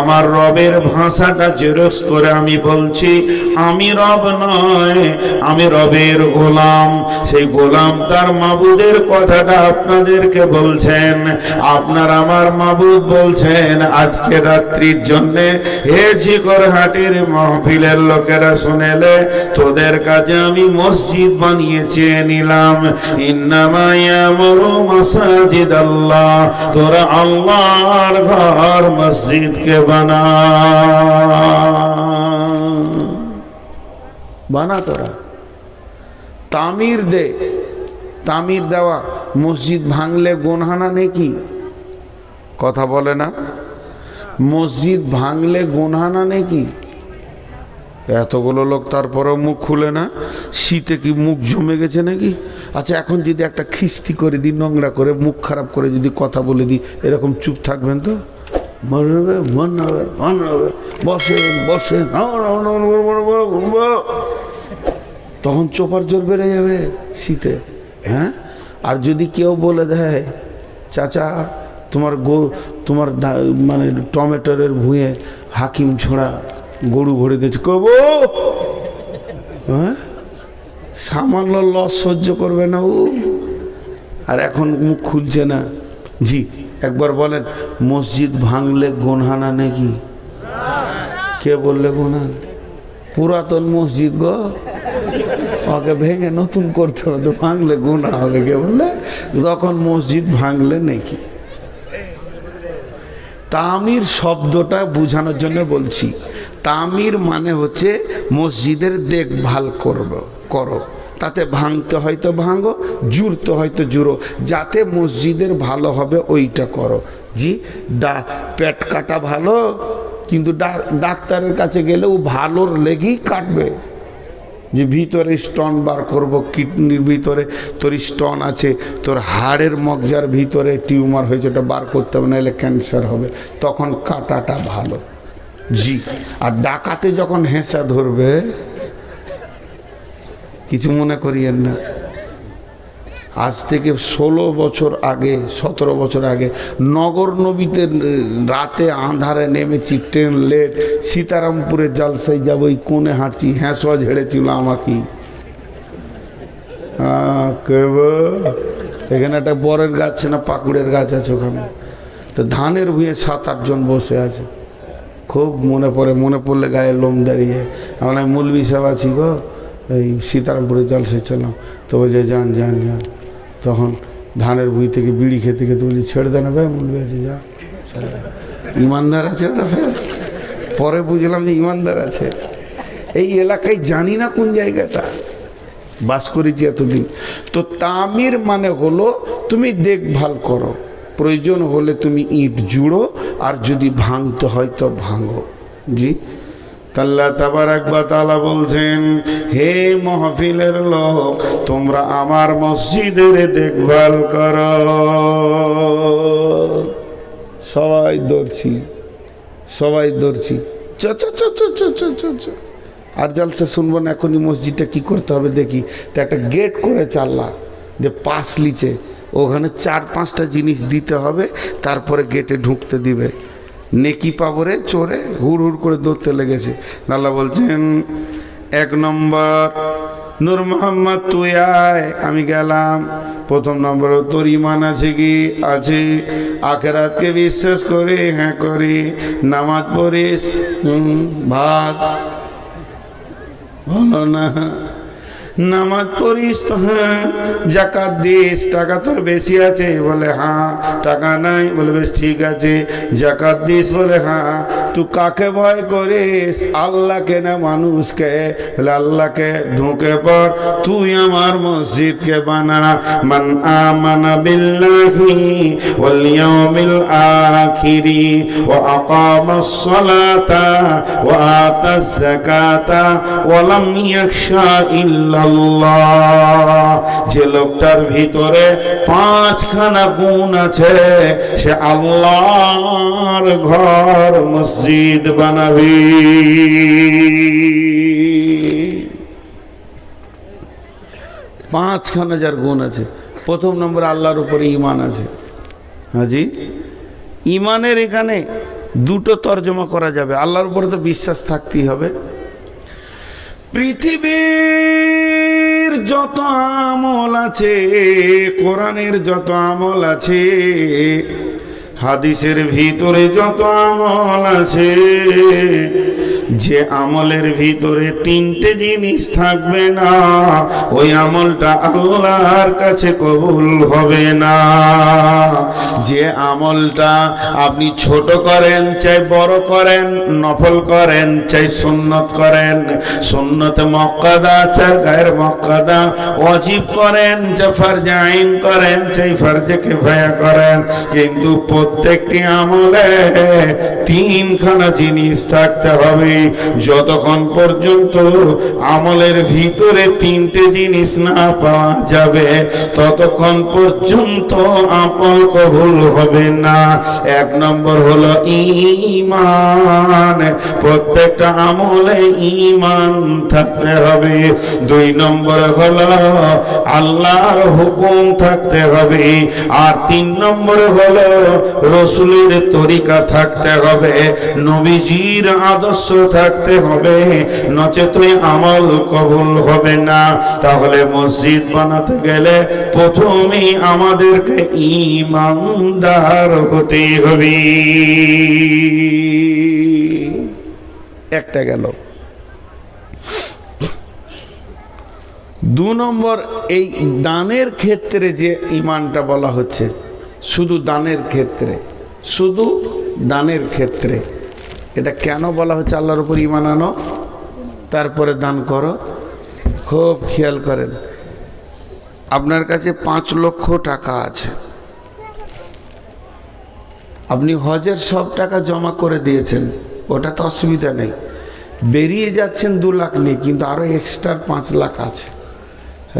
আমার রবের ভাষাটা জেরক্স করে আমি বলছি, আমি রব নয়, আমি রবের গোলাম। সেই গোলাম তার মাবুদের কথাটা আপনাদেরকে বলছেন। আপনার আমার মাবুদ বলছেন, আজকে রাত্রির জন্য হে ঝিকরহাটের মাহফিলের লোকেরা শুনেলে, তোদের কাছে আমি মসজিদ বানিয়ে চেয়ে নিলাম। ইন্নামা ইয়ামুরু মাসাজিদাল্লাহ, তোরা আল্লাহর ঘর মসজিদকে বানা তোরা, তামির দে। তামির দেওয়া মসজিদ ভাঙলে গুনহানা নেকি? কথা বলে না? মসজিদ ভাঙলে গুনহানা নেকি? এতগুলো লোক তারপরেও মুখ খুলে না। শীতে কি মুখ জমে গেছে নাকি? আচ্ছা, এখন যদি একটা খিস্তি করে দিই, নোংরা করে, মুখ খারাপ করে যদি কথা বলে দিই, এরকম চুপ থাকবেন তো? মরবে, মন হবে, মন হবে, বসে বসে, তখন চোপার জোর বেড়ে যাবে শীতে। হ্যাঁ, আর যদি কেউ বলে দেয়, চাচা তোমার মানে টমেটোরের ভুঁয়ে হাকিম ছোড়া গরু ভরে দিয়েছে, কব হ্যাঁ, সামান্য লস সহ্য করবে না ও। আর এখন মুখ খুলছে না। জি, একবার বলেন, মসজিদ ভাঙলে গুনহানা নাকি? কে বললে গুনহান? পুরাতন মসজিদ গো, ওকে ভেঙে নতুন করতে হবে, তো ভাঙলে গুনাহ হবে। কে বললে? তখন মসজিদ ভাঙলে নাকি? তামির শব্দটা বোঝানোর জন্য বলছি। তামির মানে হচ্ছে মসজিদের দেখভাল করো, তাতে ভাঙতে হয়তো ভাঙো, জুড়তে হয়তো জুড়ো, যাতে মসজিদের ভালো হবে ওইটা করো। জি, পেট কাটা ভালো, কিন্তু ডাক্তারের কাছে গেলেও ভালোর লেগেই কাটবে। যে ভিতরে স্টোন বার করবো, কিডনির ভিতরে তোর স্টোন আছে, তোর হাড়ের মগজার ভিতরে টিউমার হয়েছে, ওটা বার করতে হবে, নাহলে ক্যান্সার হবে, তখন কাটাটা ভালো। জি, আর ডাকাতে যখন হেঁচা ধরবে, কিছু মনে করিয়েন না, আজ থেকে 16 বছর আগে, 17 বছর আগে নগর নবীতে রাতে আঁধারে নেমেছি, ট্রেন লেট, সীতারামপুরে জালসাই যাব, ওই কোণে হাঁটছি, হ্যাঁসোয়া ঝেড়েছিল আমাকে। এখানে একটা বরের গাছ না পাকুড়ের গাছ আছে, ওখানে তো ধানের ভুঁয়ে 7-8 জন বসে আছে। খুব মনে পড়লে গায়ে লোম দাঁড়িয়ে। আমরা মৌলভী সাহেব আছি গো, এই সীতারামপুরে জলসাই ছিলাম, তো বলছে যান। তখন ধানের ভুঁই থেকে বিড়ি খেতে বলি, ছেড়ে দেন ভাই, মৌলভী আছে, যা, ইমানদার আছে না। ফের পরে বুঝলাম যে ইমানদার আছে। এই এলাকায় জানি না কোন জায়গাটা, বাস করেছি এতদিন। তো তামির মানে হলো তুমি দেখভাল করো, প্রয়োজন হলে তুমি ইট জুড়ো, আর যদি ভাঙতে হয় তো ভাঙো। জি, আল্লাহ তাবারাক ওয়া তাআলা বলছেন, হে মাহফিলের লোক, তোমরা আমার মসজিদের দেখভাল করো। সবাই দৌড়ছি, আর জালসা শুনবো না, এখনই মসজিদটা কি করতে হবে দেখি। তো একটা গেট করে চাল্লা যে পাশ লিচে, ওখানে 4-5টা জিনিস দিতে হবে, তারপরে গেটে ঢুকতে দিবে। নেকি পাবরে চোরে হুড় করে দৌড়তে লেগেছে। আল্লাহ বলছেন, 1 নম্বর, নূর মোহাম্মদ তুই আয়, আমি গেলাম। 1ম নম্বর, তোর ইমান আছে কি? আছে। আখিরাতকে বিশ্বাস করি? হ্যাঁ করি। নামাজ পড়িস? ভাগ বলো না। নামাজ পড়িস তো? হ্যাঁ। জাকাত দিস? টাকা তোর বেশি আছে? বলে হ্যাঁ। টাকা নাই? বলে বেশ ঠিক আছে। জাকাত দিস? বলে হ্যাঁ। তুই কাকে ভয় করিস, আল্লাহকে না মানুষকে? বলে আল্লাহকে। ঢুকে পড়, তুই আমার মসজিদকে বানা। মান আমানা বিল্লাহি ওয়াল ইয়াউমিল আখিরি ওয়া আকামাস সালাতা ওয়া আতাজ যাকাতা ওয়া লাম ইয়াখশা ইল্লা আল্লাহ। যে লোকটার ভিতরে 5খানা গুণ আছে, সে আল্লাহর ঘর মসজিদ বানাবি। পাঁচখানা যার গুণ আছে। 1ম নম্বর, আল্লাহর উপরে ঈমান আছে। হাজি, ঈমানের এখানে দুটো তর্জমা করা যাবে, আল্লাহর উপরে তো বিশ্বাস থাকতেই হবে। পৃথিবীর যত আমল আছে, কোরআনের যত আমল আছে, হাদিসের ভিতরে যত আমল আছে, যে আমলের ভিতরে তিনটে জিনিস থাকবে না, ওই আমলটা আল্লাহর কাছে কবুল হবে না। যে আমলটা আপনি ছোট করেন চাই বড় করেন, নফল করেন চাই সুন্নত করেন, সুন্নত মুআক্কাদা চাই গায়র মুআক্কাদা, ওয়াজিব করেন চাই ফরজে আইন করেন চাই ফরজে কিফায়া করেন, কিন্তু প্রত্যেকটি আমলে তিনখানা জিনিস থাকতে হবে। যতক্ষণ পর্যন্ত আমলের ভিতরে তিনটে জিনিস না পাওয়া যাবে, ততক্ষণ পর্যন্ত আমল কবুল হবে না। এক নম্বর হলো ঈমান, প্রত্যেকটা আমলে ঈমান থাকতে হবে। দুই নম্বর হলো আল্লাহর হুকুম থাকতে হবে। আর তিন নম্বর হলো রাসূলের তরিকা থাকতে হবে, নবীজির আদর্শ থাকতে হবে, নচেত আমল কবুল হবে না। তাহলে মসজিদ বানাতে গেলে প্রথমেই আমাদেরকে ঈমানদার হতে হবে। একটা গেল। দু নম্বর, এই দানের ক্ষেত্রে যে ঈমানটা বলা হচ্ছে, শুধু দানের ক্ষেত্রে, শুধু দানের ক্ষেত্রে, এটা কেন বলা হচ্ছে আল্লাহর উপর ঈমান আনো তারপরে দান করো? খুব খেয়াল করেন। আপনার কাছে 5 লক্ষ টাকা আছে, আপনি হজের সব টাকা জমা করে দিয়েছেন, ওটা তো অসুবিধা নেই। বেরিয়ে যাচ্ছেন 2 লাখ নেই, কিন্তু আরো এক্সট্রা 5 লাখ আছে,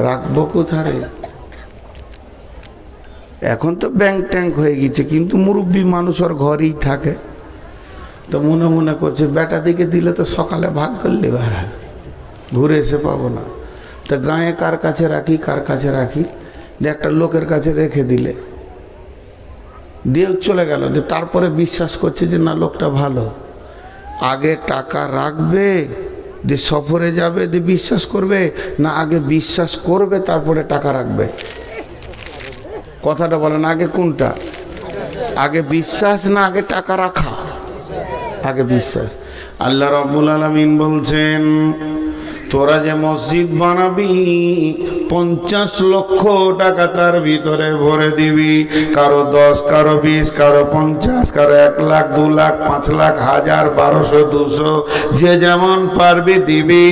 রাখবো কোথায়? এখন তো ব্যাংক ট্যাঙ্ক হয়ে গেছে, কিন্তু মুরব্বী মানুষ ওর ঘরেই থাকে, তো মনে মনে করছে বেটা দিকে দিলে তো সকালে ভাগ করলে বারা ঘুরে এসে পাবো না, তা গায়ে কার কাছে রাখি, কার কাছে রাখি, যে একটা লোকের কাছে রেখে দিলে দিয়ে চলে গেল, যে তারপরে বিশ্বাস করছে যে না লোকটা ভালো। আগে টাকা রাখবে যে সফরে যাবে যে বিশ্বাস করবে, না আগে বিশ্বাস করবে তারপরে টাকা রাখবে? কথাটা বলেন, আগে কোনটা? আগে বিশ্বাস না আগে টাকা রাখা? আগে বিশ্বাস। আল্লাহ রাব্বুল আলামিন বলছেন, তোরা যে মসজিদ বানাবি 50 লক্ষ টাকা তার ভিতরে ভরে দিবি, কারো 10, কারো 20, কারো 50, কারো 1 লাখ, 2 লাখ, 5 লাখ, 1000, 1200, 200, যে যেমন পারবি দিবি।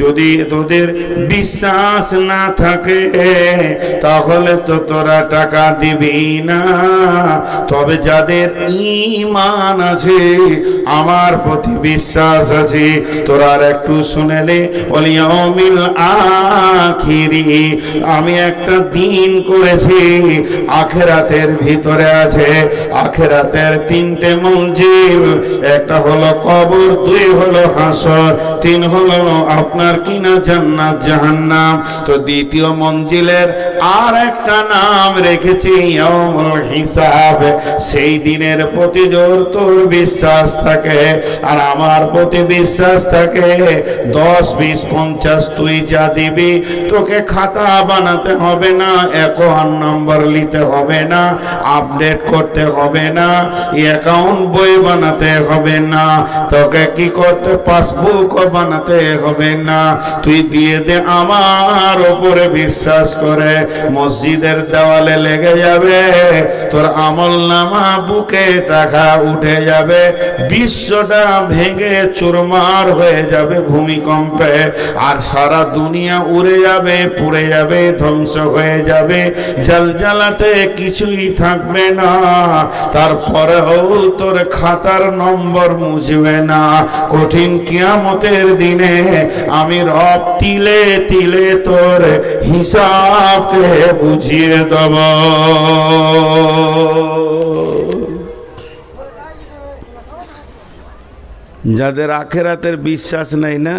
যদি তোদের বিশ্বাস না থাকে তাহলে তো তোরা টাকা দিবি না। তবে যাদের ঈমান আছে, আমার প্রতি বিশ্বাস আছে, তোরা আর একটু শুনেলে ওয়াল ইয়াউমিল আখিরি, আমি একটা দিন করেছি আখিরাতের ভিতরে আছে। আখিরাতের 3টে মঞ্জিল, একটা হলো কবর, 2 হলো হাসর, 3 হলো আপনার কিনা জান্নাত জাহান্নাম। তো দ্বিতীয় মঞ্জিলের আর একটা নাম রেখেছি ইয়াউমুল হিসাব। সেই দিনের প্রতি জোর তোর বিশ্বাস থাকে আর আমার প্রতি বিশ্বাস থাকে, 10, 20, 50 তুই যা দিবি, তোকে খাতা বানাতে হবে না, অ্যাকাউন্ট নাম্বার নিতে হবে না, আপডেট করতে হবে না, অ্যাকাউন্ট বই বানাতে হবে না, তোকে কি করতে পাসবুক বানাতে হবে না। তুই দিয়ে দে আমার উপরে বিশ্বাস করে, মসজিদের দেওয়ালে লেগে যাবে, তোর আমল নামা বুকে টাকা উঠে যাবে, বিশ্বটা ভেঙে চুরমার হয়ে যাবে ভূমিকম্পে, আর সারা দুনিয়া উড়ে যাবে, পুড়ে যাবে, ধ্বংস হয়ে যাবে, জলজালাতে কিছুই থাকবে না। তারপরেও তোর খাতার নম্বর মুছবে না। কঠিন কিয়ামতের দিনে আমি রব তিলে তিলে তোর হিসাবকে বুঝিয়ে দেব। যাদের আখিরাতের বিশ্বাস নেই না,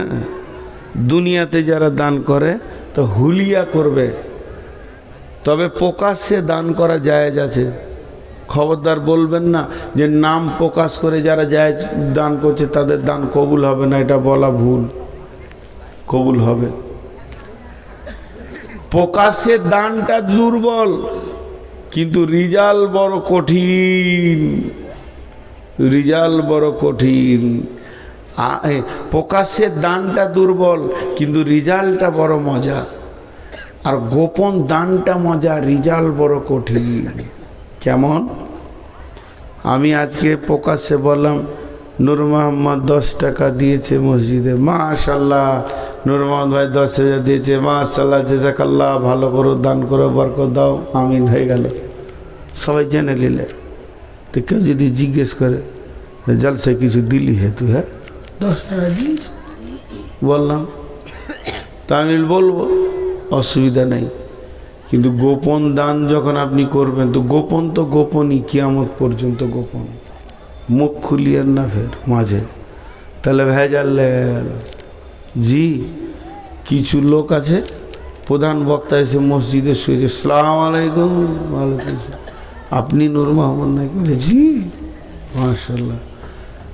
দুনিয়াতে যারা দান করে তো হুলিয়া করবে, তবে প্রকাশ্যে দান করা জায়েজ আছে। খবরদার বলবেন না যে নাম প্রকাশ করে যারা যায় দান করছে তাদের দান কবুল হবে না, এটা বলা ভুল। কবুল হবে। প্রকাশের দানটা দুর্বল, কিন্তু রিজাল্ট বড় কঠিন। রিজাল্ট বড় কঠিন। প্রকাশের দানটা দুর্বল, কিন্তু রিজাল্টটা বড় মজা। আর গোপন দানটা মজা, রিজাল্ট বড় কঠিন। কেমন? আমি আজকে প্রকাশ্যে বললাম নূর মোহাম্মদ 10 টাকা দিয়েছে মসজিদে, মাশাআল্লাহ। নূর মোহাম্মদ ভাই 10,000 দিয়েছে, মাশাআল্লাহ, জাযাকাল্লাহ, ভালো করো, দান করো, বরকত দাও, আমিন, হয়ে গেল। সবাই জেনে নিলে। তো কেউ যদি জিজ্ঞেস করে জলসায় কিছু দিলি হে তুই? হ্যাঁ, 10 টাকা দিয়েছ বললাম, তা আমি বলবো অসুবিধা নেই। কিন্তু গোপন দান যখন আপনি করবেন, তো গোপনই, কিয়ামত পর্যন্ত গোপন। মুখ খুলিয়েন না ফের মাঝে, তাহলে ভেজাল লেগে গেল। জি, কিছু লোক আছে, প্রধান বক্তা এসে মসজিদে শুয়েছে, আসসালামু আলাইকুম। ওয়ালাইকুম আসসালাম। আপনি নূর মোহাম্মদ নাকি? বলে জি, মাশাআল্লাহ।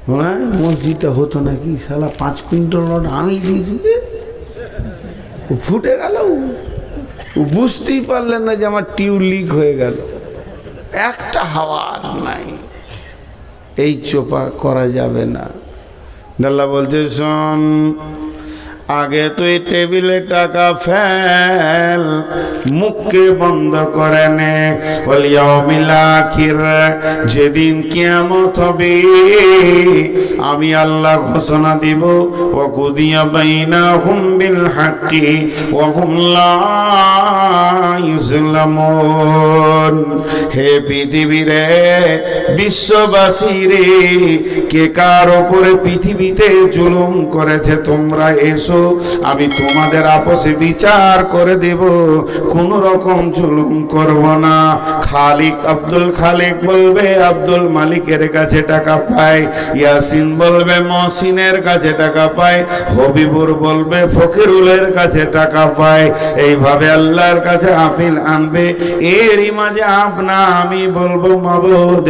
হ্যাঁ, মসজিদটা হতো নাকি? শালা 5 কুইন্টাল রড আমি দিয়েছি। ফুটে গেল, বুঝতেই পারলেন না যে আমার টিউব লিক হয়ে গেল। একটা হাওয়া নাই। এই চোপা করা যাবে না। আল্লাহ বলছে, শোন, আগে তুই টেবিলে টাকা ফেল, মুখকে বন্ধ করে নে। ওয়াল আখির, যেদিন কিয়ামত হবে আমি আল্লাহ ঘোষণা দিব, ওয়াকুদিয়া বাইনাহুম বিল হাক্কি ওয়া হুম লা ইউযলামুন। হে পৃথিবীরে, বিশ্ববাসী রে, কে কার উপরে পৃথিবীতে জুলুম করেছে তোমরা এসো, আমি তোমাদের আপসে বিচার করে দেব, কোন রকম জুলুম করব না। খালিক আব্দুল খালিক বলবে আব্দুল মালিকের কাছে টাকা পায়, ইয়াসিন বলবে মহসিনের কাছে টাকা পায়, হবিবুর বলবে ফকিরুলের কাছে টাকা পায়। এইভাবে আল্লাহর কাছে আপিল আনবে। এরই মাঝে আমি বলবো, মাবুদ,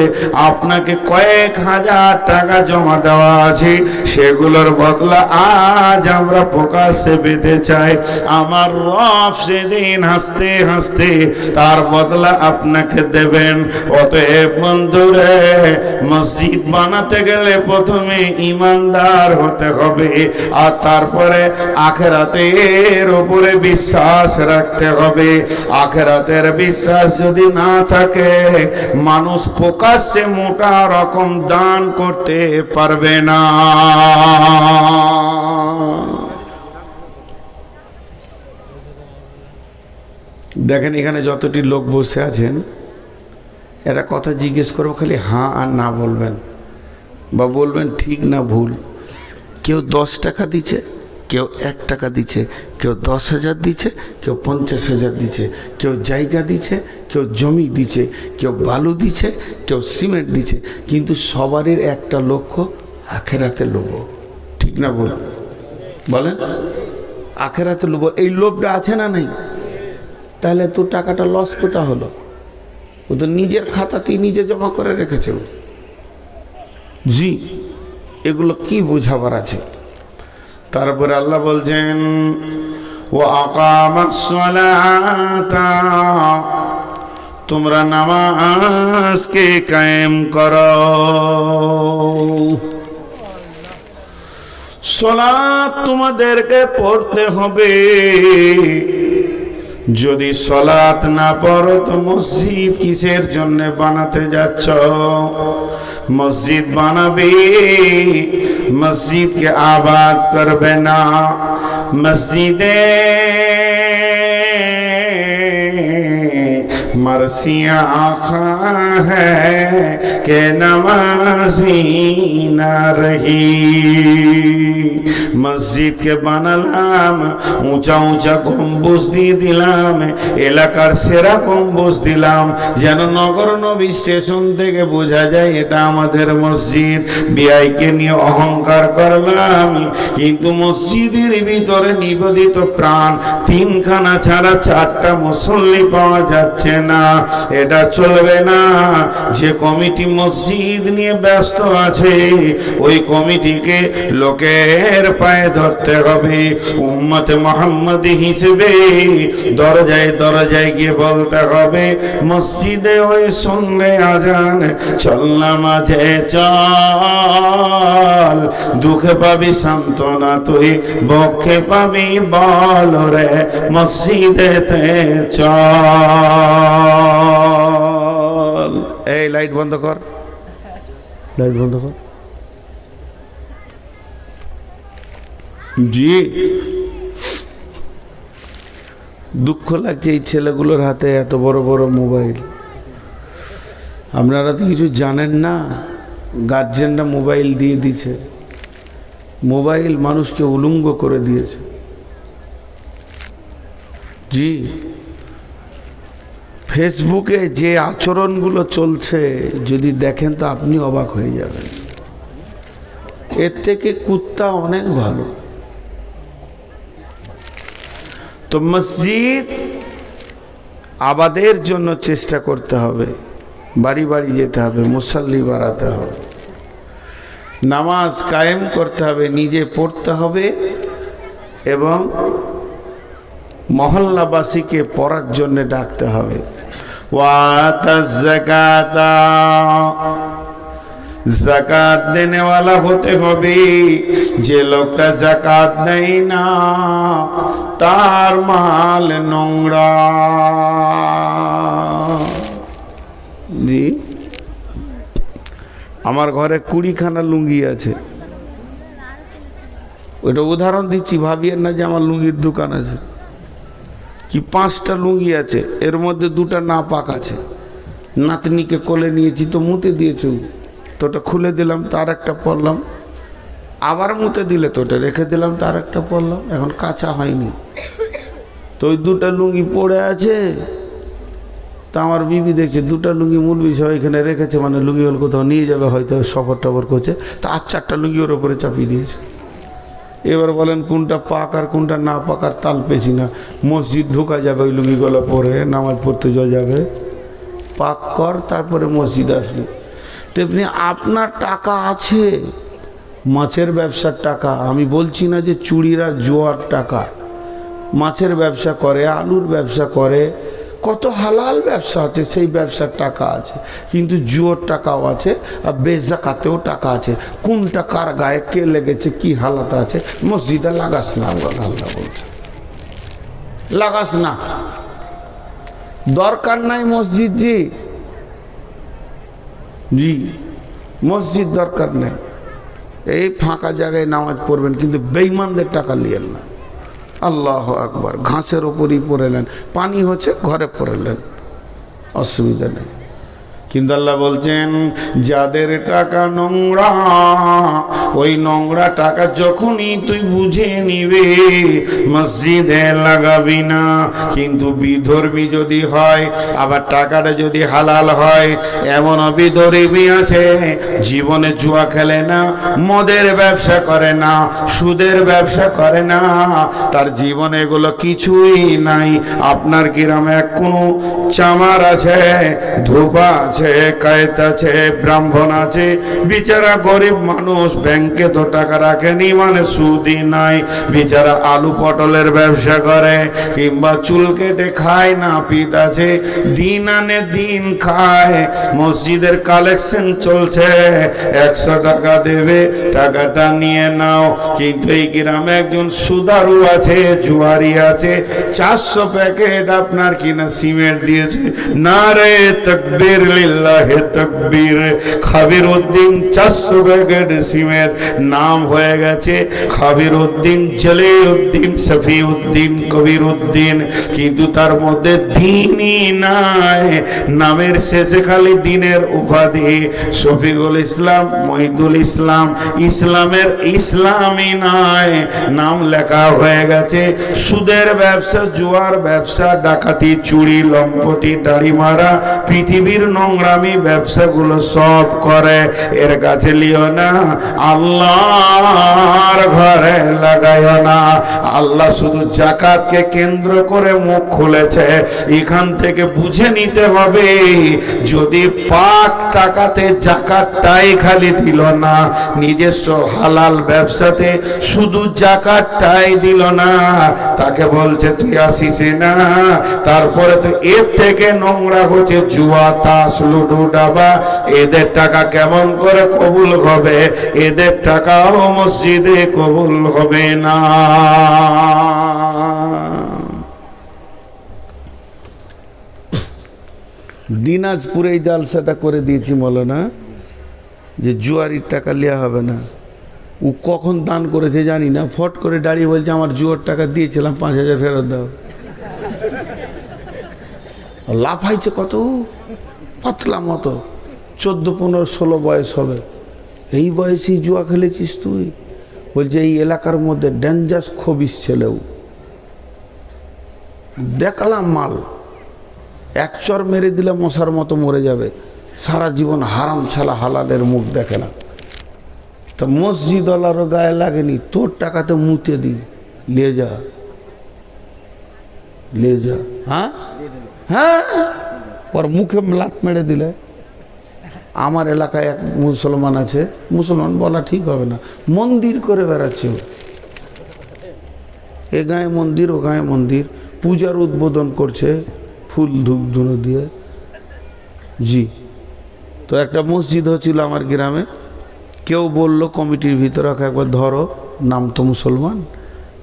আপনাকে কয়েক হাজার টাকা জমা দেওয়া আছে, সেগুলোর বদলা আজ আমরা প্রকাশ্যে পেতে চাই। আমার রব সেদিন হাসতে হাসতে তার বদলা আপনাকে দেবেন। অতএব বন্ধুরে, মসজিদ বানাতে গেলে প্রথমে ইমানদার হতে হবে, আর তারপরে আখিরাতের উপরে বিশ্বাস রাখতে হবে। আখিরাতের বিশ্বাস যদি না থাকে, মানুষ প্রকাশ্যে মোটা রকম দান করতে পারবে না। দেখেন, এখানে যতটি লোক বসে আছেন, একটা কথা জিজ্ঞেস করবো, খালি হ্যাঁ আর না বলবেন, বা বলবেন ঠিক না ভুল। কেউ 10 টাকা দিচ্ছে, কেউ 1 টাকা দিচ্ছে, কেউ 10,000 দিচ্ছে, কেউ 50,000 দিচ্ছে, কেউ জায়গা দিচ্ছে, কেউ জমি দিচ্ছে, কেউ বালু দিচ্ছে, কেউ সিমেন্ট দিচ্ছে, কিন্তু সবারই একটা লক্ষ্য, আখেরাতে লোভ। ঠিক না ভুল বলেন? আখেরাতে লোভ, এই লোভটা আছে না নাই? তাহলে তো টাকাটা লস কোথা হলো? ও তো নিজের খাতাতেই নিজে জমা করে রেখেছে। জি, এগুলো কি বোঝাবার আছে? তারপরে আল্লাহ বলছেন, ওয়া আকামাস সালাতা, তোমরা নামাজকে কায়েম করো। সালাত তোমাদেরকে পড়তে হবে। যদি সালাত না পড়ো তো মসজিদ কিসের জন্য বানাতে যাচ্ছ? মসজিদ বানাবে, মসজিদকে আবাদ করবে না। মসজিদে मरसिया आखा है के नमाजी ना रही। मस्जिद के বানালাম, উঁচা উঁচা গম্বুজ দিয়ে দিলাম, এলাকার সেরা গম্বুজ দিলাম, যেন নগর নবী স্টেশন থেকে বোঝা যায় এটা আমাদের মসজিদ। বিআইকে নিয়ে অহংকার করলাম, কিন্তু মসজিদের ভিতরে নিবেদিত প্রাণ 3খানা ছাড়া 4টা মুসল্লি পাওয়া যাচ্ছে না। না, এটা চলবে না। যে কমিটি মসজিদ নিয়ে ব্যস্ত আছে ওই কমিটিকে লোকের পায়ে ধরতে হবে। উম্মতে মুহাম্মাদি হিসেবে দরজায় দরজায় গিয়ে বলতে হবে, মসজিদে ওই শুনলে আজান, চল নামাজে চল, দুঃখে পাবি সান্ত্বনা তুই, বক্ষে পাবি বল রে, মসজিদেতে চল। এই লাইট বন্ধ কর, লাইট বন্ধ কর। জি, দুঃখ লাগছে এই ছেলেগুলোর হাতে এত বড় বড় মোবাইল। আপনারা তো কিছু জানেন না, গার্জেনরা মোবাইল দিয়ে দিছে। মোবাইল মানুষকে উলঙ্গ করে দিয়েছে। জি, ফেসবুকে যে আচরণগুলো চলছে যদি দেখেন তো আপনি অবাক হয়ে যাবেন। এর থেকে কুত্তা অনেক ভালো। তো মসজিদ আবাদের জন্য চেষ্টা করতে হবে, বাড়ি বাড়ি যেতে হবে, মুসাল্লি বাড়াতে হবে, নামাজ কায়েম করতে হবে, নিজে পড়তে হবে এবং মহল্লাবাসীকে পড়ার জন্য ডাকতে হবে। ওয়াতাজ যাকাতা, যাকাত দেনেওয়ালা হতে হবে। যে লোকটা যাকাত দেয় না তার মাল নোংরা। জি, আমার ঘরে 20খানা লুঙ্গি আছে। ওইটা উদাহরণ দিচ্ছি, ভাবিয়েন না যে আমার লুঙ্গির দোকান আছে। কি 5টা লুঙ্গি আছে, এর মধ্যে 2টা নাপাক আছে। নাতনিকে কোলে নিয়েছি তো মুতে দিয়েছ, তো ওটা খুলে দিলাম, তার একটা পরলাম। আবার মুতে দিলে তো ওটা রেখে দিলাম, তার একটা পরলাম। এখন কাঁচা হয়নি, তো ওই 2টা লুঙ্গি পড়ে আছে। তা আমার বিবি দেখছে 2টা লুঙ্গি মুলবি সব এখানে রেখেছে, মানে লুঙ্গি হল কোথাও নিয়ে যাবে হয়তো, সফর টফর করছে। তা 4টা লুঙ্গি ওর ওপরে চাপিয়ে দিয়েছে। এবার বলেন কোনটা পাক আর কোনটা না পাক আর তাল পেছি না। মসজিদ ঢোকা যাবে ওই লুঙ্গিগুলো পরে, নামাজ পড়তে যাওয়া যাবে। পাক কর, তারপরে মসজিদ আসবে। তেমনি আপনার টাকা আছে, মাছের ব্যবসার টাকা, আমি বলছি না যে চুরির আর জোয়ার টাকা। মাছের ব্যবসা করে, আলুর ব্যবসা করে, কত হালাল ব্যবসা আছে, সেই ব্যবসার টাকা আছে। কিন্তু জুয়োর টাকাও আছে, আর বেজাকাতেও টাকা আছে। কোনটা কার গায়ে কে লেগেছে, কি হালাত আছে, মসজিদে লাগাস না। আল্লাহ বলছে লাগাস না, দরকার নাই মসজিদ। জি জি, মসজিদ দরকার নেই। এই ফাঁকা জায়গায় নামাজ পড়বেন, কিন্তু বেঈমানদের টাকা নিয়েন না। আল্লাহ আকবার। ঘাসের ওপরই পড়েলেন, পানি হচ্ছে ঘরে পড়েলেন, অসুবিধা নেই। কিন্তু আল্লাহ বলছেন যাদের টাকা নোংরা, ওই নোংরা টাকা যখনই তুই বুঝে নিবে মসজিদে লাগাবি না। কিন্তু বিধর্মী যদি হয়, আবার টাকাটা যদি হালাল হয়, এমন বিধর্মী আছে জীবনে জুয়া খেলে না, মদের ব্যবসা করে না, সুদের ব্যবসা করে না, তার জীবনে এগুলো কিছুই নাই। আপনার গ্রামে কোনো চামার আছে, ধোপা আছে, কায়েত আছে, ব্রাহ্মণ আছে, বিচারা গরিব মানুষ, ব্যাংকে তো টাকা রাখেনি, মানে সুদই নাই। বিচারা আলু পটলের ব্যবসা করে, কিংবা চুল কেটে খায়, না পিত আছে, দিন আনে দিন খায়। মসজিদের কালেকশন চলছে, 100 টাকা দেবে, টাকাটা নিয়ে নাও। কিন্তু এই গ্রামে একজন সুদারু আছে, জুয়ারি আছে, 400 প্যাকেট আপনার কিনা সিমেন্ট দিয়েছে। নারে তাকবীর, লিল্লাহি তাকবীর। খাবির উদ্দিন 400 প্যাকেট সিমেন্ট, নাম হয়ে গেছে খাবির উদ্দিন, জলিল উদ্দিন, শফি উদ্দিন, কবির উদ্দিন। কিন্তু তার মধ্যে দিনই নাই, নামের শেষে খালি দিনের উপাধি। শফিকুল ইসলাম, মহিদুল ইসলাম, ইসলামের ইসলামই নাই, নাম লেখা হয়ে গেছে সুদের ব্যবসা, জুয়ার ব্যবসা, ডাকাতি, চুরি, লম্পটি, দাড়ি মারা, পৃথিবীর নোংরামি ব্যবসাগুলো সব করে। এর কাছে লিও না, আল্লাহর ঘরে লাগায় না। আল্লাহ শুধু যাকাতকে কেন্দ্র করে মুখ খুলেছে। এখান থেকে বুঝে নিতে হবে, যদি পাক টাকাতে যাকাতটাই খালি দিল না, নিজস্ব হালাল ব্যবসাতে শুধু যাকাতটাই দিল না, তাকে বলছে তুই আসিস না। তারপরে তো এর থেকে নোংরা হচ্ছে জুয়া, তাস, লুডু, ডাবা। এদের টাকা কেমন করে কবুল হবে? এদের টাকাও মসজিদে কবুল হবে না। দিনাজপুরে এই জালসাটা করে দিয়েছি মৌলানা, যে জুয়ারির টাকা নেওয়া হবে না। ও কখন দান করেছে জানি না, ফট করে দাঁড়িয়ে বলছে আমার জুয়ার টাকা দিয়েছিলাম 5,000 ফেরত দাও। লাফাইছে কত, পাতলা মতো, 14, 15, 16 বয়স হবে। এই বয়সেই জুয়া খেলেছিস তুই? বলছে এই এলাকার মধ্যে ডেঞ্জাস খবিস ছেলেও। দেখালাম মাল, এক চর মেরে দিলে মশার মতো মরে যাবে, সারা জীবন হারাম ছাড়া হালালের মুখ দেখে না। তা মসজিদ ওয়ালারও গায়ে লাগেনি, তোর টাকাতে মুতে দি, লে যা, লে যা। হ্যাঁ হ্যাঁ, ওর মুখে লাত মেরে দিলে। আমার এলাকায় এক মুসলমান আছে, মুসলমান বলা ঠিক হবে না, মন্দির করে বেড়াচ্ছে। এ গায়ে মন্দির, ও গায়ে মন্দির, পূজার উদ্বোধন করছে ফুল ধূপ ধুনো দিয়ে। জি, তো একটা মসজিদ হচ্ছিল আমার গ্রামে। কেউ বলল কমিটির ভিতরে একবার ধরো, নাম তো মুসলমান,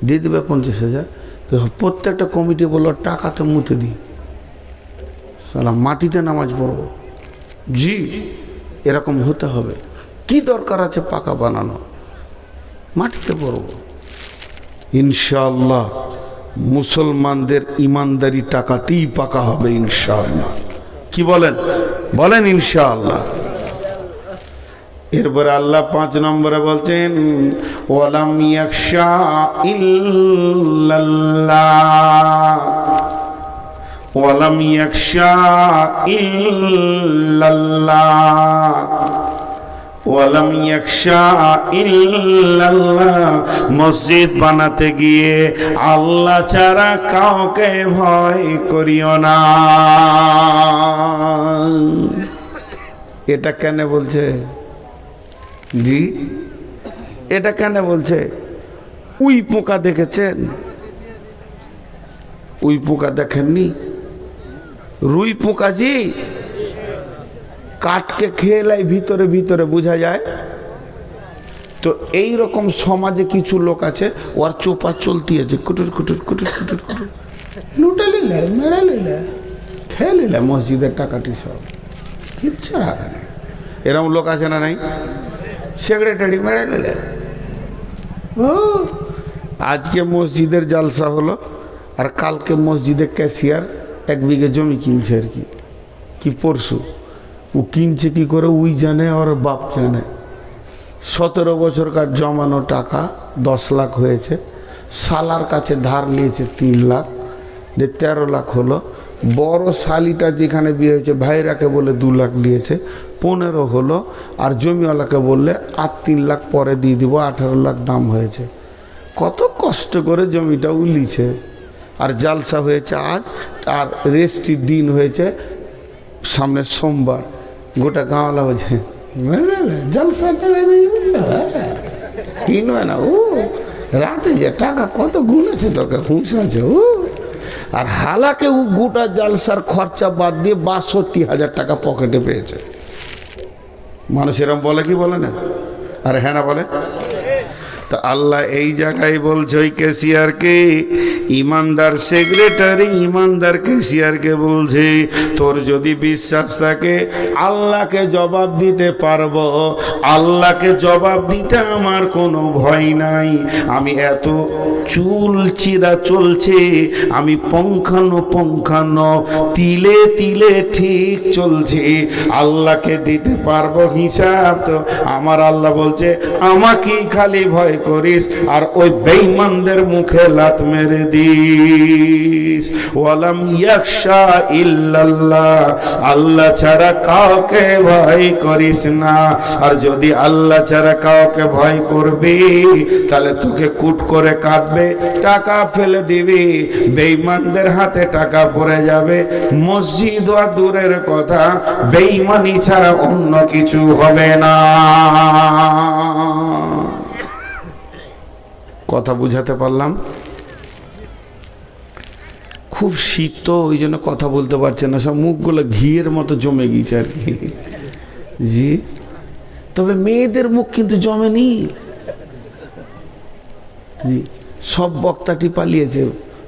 দিয়ে দেবে 50,000। তো প্রত্যেকটা কমিটি বললো টাকাতে মুতে দিই, সালাম মাটিতে নামাজ পড়ব। জি, এরকম হতে হবে। কি দরকার আছে পাকা বানানো? মাটিতে পড়ব। ইনশাআল্লাহ মুসলমানদের ইমানদারি টাকাতেই পাকা হবে ইনশাআল্লাহ। কি বলেন? বলেন ইনশাআল্লাহ। এরপরে আল্লাহ 5 নম্বরে বলছেন ওয়ালাম ইয়াখশা ইল্লাল্লাহ, ওয়ালাম ইয়াখশা ইল্লাল্লাহ, ওয়ালাম ইয়াখশা ইল্লাল্লাহ। মসজিদ বানাতে গিয়ে আল্লাহ ছাড়া কাউকে ভয় করিও না। এটা কেন বলছে? জি, এটা কেন বলছে? উই পোকা দেখেছেন? উই পোকা দেখেননি? রুই পোকা জি কাটকে খেলাই ভিতরে ভিতরে বোঝা যায়। তো এই রকম সমাজে কিছু লোক আছে, ওর চোপা চলতি আছে, কুটুর কুটুর কুটুর কুটুর কুটুর, লুটে নিলে, মেরে নিলে, খেয়ে নিলে মসজিদের টাকাটি সব, কিচ্ছু রাখা নেই। এরকম লোক আছে না নাই? সেক্রেটারি মেরে নিলে। ও আজকে মসজিদের জালসা হলো, আর কালকে মসজিদের ক্যাশিয়ার 1 বিঘে জমি কিনছে আর কি, কি পরশু। ও কিনছে কি করে ওই জানে, আর বাপ জানে। 17 বছরকার জমানো টাকা 10 লাখ হয়েছে, শালার কাছে ধার নিয়েছে 3 লাখ, যে 13 লাখ হলো। বড় শালিটা যেখানে বিয়ে হয়েছে ভাইরাকে বলে 2 লাখ নিয়েছে, 15 হলো। আর জমিওয়ালাকে বললে আর 3 লাখ পরে দিয়ে দিব, 18 লাখ দাম হয়েছে। কত কষ্ট করে জমিটা উলিছে। আর জালসা হয়েছে আজ, আর রেস্টির দিন হয়েছে সামনে সোমবার। গোটা গাঁওয়ালা হয়েছে জালসা কিনবে না। ও রাতে যে টাকা কত গুনেছে, তোকে হুঁশ আছে। ও আর হালাকে ও গোটা জালসার খরচা বাদ দিয়ে 62,000 টাকা পকেটে পেয়েছে। মানুষ এরম বলে কি বলে না? আর হ্যাঁ না বলে? তা আল্লাহ এই জায়গায় বলছে ওই ক্যাশিয়ারকে, ইমানদার সেক্রেটারি, ইমানদার ক্যাশিয়ারকে বলছে তোর যদি বিশ্বাস থাকে আল্লাহকে জবাব দিতে পারবো, আল্লাহকে জবাব দিতে আমার কোনো ভয় নাই। আমি এত চুল চিরা চলছে, আমি পঙ্খানো তিলে তিলে ঠিক চলছে, আল্লাহকে দিতে পারবো হিসাব। তো আমার আল্লাহ বলছে আমাকেই খালি ভয় করিস আর ওই বেঈমানদের মুখে লাত মেরে দিস। ওয়ালাম ইয়াখশা ইল্লাল্লাহ, আল্লাহ ছাড়া কাউকে ভয় করিস না। আর যদি আল্লাহ ছাড়া কাউকে ভয় করবি তাহলে তোকে কুট করে কাটবে, টাকা ফেলে দিবি, বেঈমানদের হাতে টাকা পড়ে যাবে। মসজিদ ওয়া দূরের কথা, বেঈমানি ছাড়া অন্য কিছু হবে না। কথা বুঝাতে পারলাম? খুব শীত তো ওই জন্য কথা বলতে পারছে না, সব মুখগুলো ঘিয়ের মতো জমে গিয়েছে আর কি। জি, তবে মেয়েদের মুখ কিন্তু জমেনি। জি, সব বক্তাটি পালিয়েছে।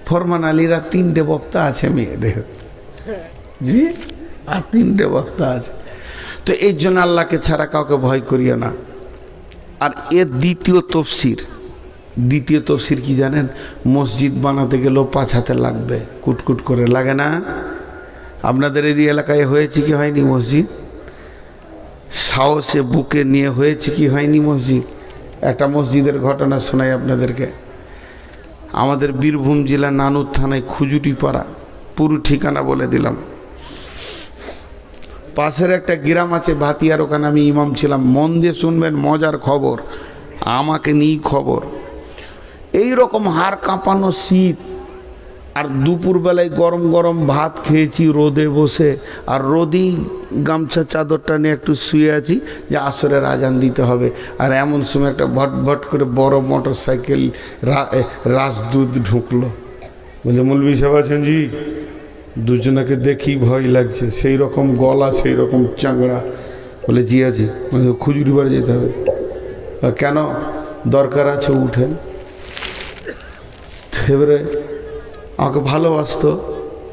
ফরমান আলীরা 3টে বক্তা আছে মেয়েদের। জি, আর 3টে বক্তা আছে। তো এই জন্য আল্লাহকে ছাড়া কাউকে ভয় করিও না। আর এর দ্বিতীয় তফসির কি জানেন? মসজিদ বানাতে গেলেও 5 হাতে লাগবে, কুটকুট করে লাগে না? আপনাদের এই এলাকায় হয়েছে কি হয়নি মসজিদ? সাহসে বুকে নিয়ে হয়েছে কি হয়নি মসজিদ? একটা মসজিদের ঘটনা শোনাই আপনাদেরকে। আমাদের বীরভূম জেলা নানুর থানায় খুজুটিপাড়া, পুরো ঠিকানা বলে দিলাম। পাশের একটা গ্রাম আছে ভাতিয়ার, ওখানে আমি ইমাম ছিলাম। মন দিয়ে শুনবেন, মজার খবর, আমাকে নিয়ে খবর। এই রকম হাড় কাঁপানো শীত, আর দুপুরবেলায় গরম গরম ভাত খেয়েছি রোদে বসে, আর রোদেই গামছা চাদরটা নিয়ে একটু শুয়ে আছি যে আসরের আজান দিতে হবে। আর এমন সময় একটা ভট করে বড় মোটর সাইকেল রাজদূত ঢুকলো। বলে, মৌলভী সাহেব আছেন জি? দুজনাকে দেখি ভয় লাগছে, সেই রকম গলা, সেই রকম চাংড়া। বলে, জি আছি। খুজুরি বাড়ি যেতে হবে। কেন? দরকার আছে, উঠেন। এবারে আমাকে ভালোবাসতো,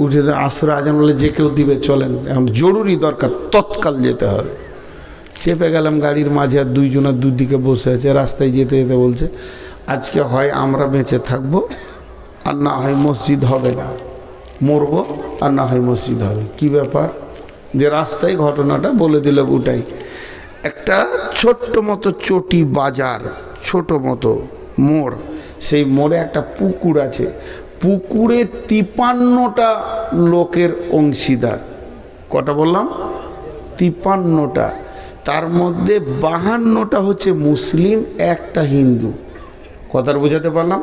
উঠে আসরে আজান বলে যে কেউ দিবে, চলেন, এখন জরুরি দরকার, তৎকাল যেতে হবে। চেপে গেলাম গাড়ির মাঝে, আর দুইজনের দুদিকে বসে আছে। রাস্তায় যেতে যেতে বলছে, আজকে হয় আমরা বেঁচে থাকবো, আর না হয় মসজিদ হবে না, মরবো, আর না হয় মসজিদ হবে। কি ব্যাপার? যে রাস্তায় ঘটনাটা বলে দিল। উঠাই একটা ছোট্ট মতো চটি বাজার, ছোট মতো মোড়, সেই মোড়ে একটা পুকুর আছে। পুকুরে 53টা লোকের অংশীদার। কটা বললাম? 53টা। তার মধ্যে 52টা হচ্ছে মুসলিম, একটা হিন্দু। কথাটা বোঝাতে পারলাম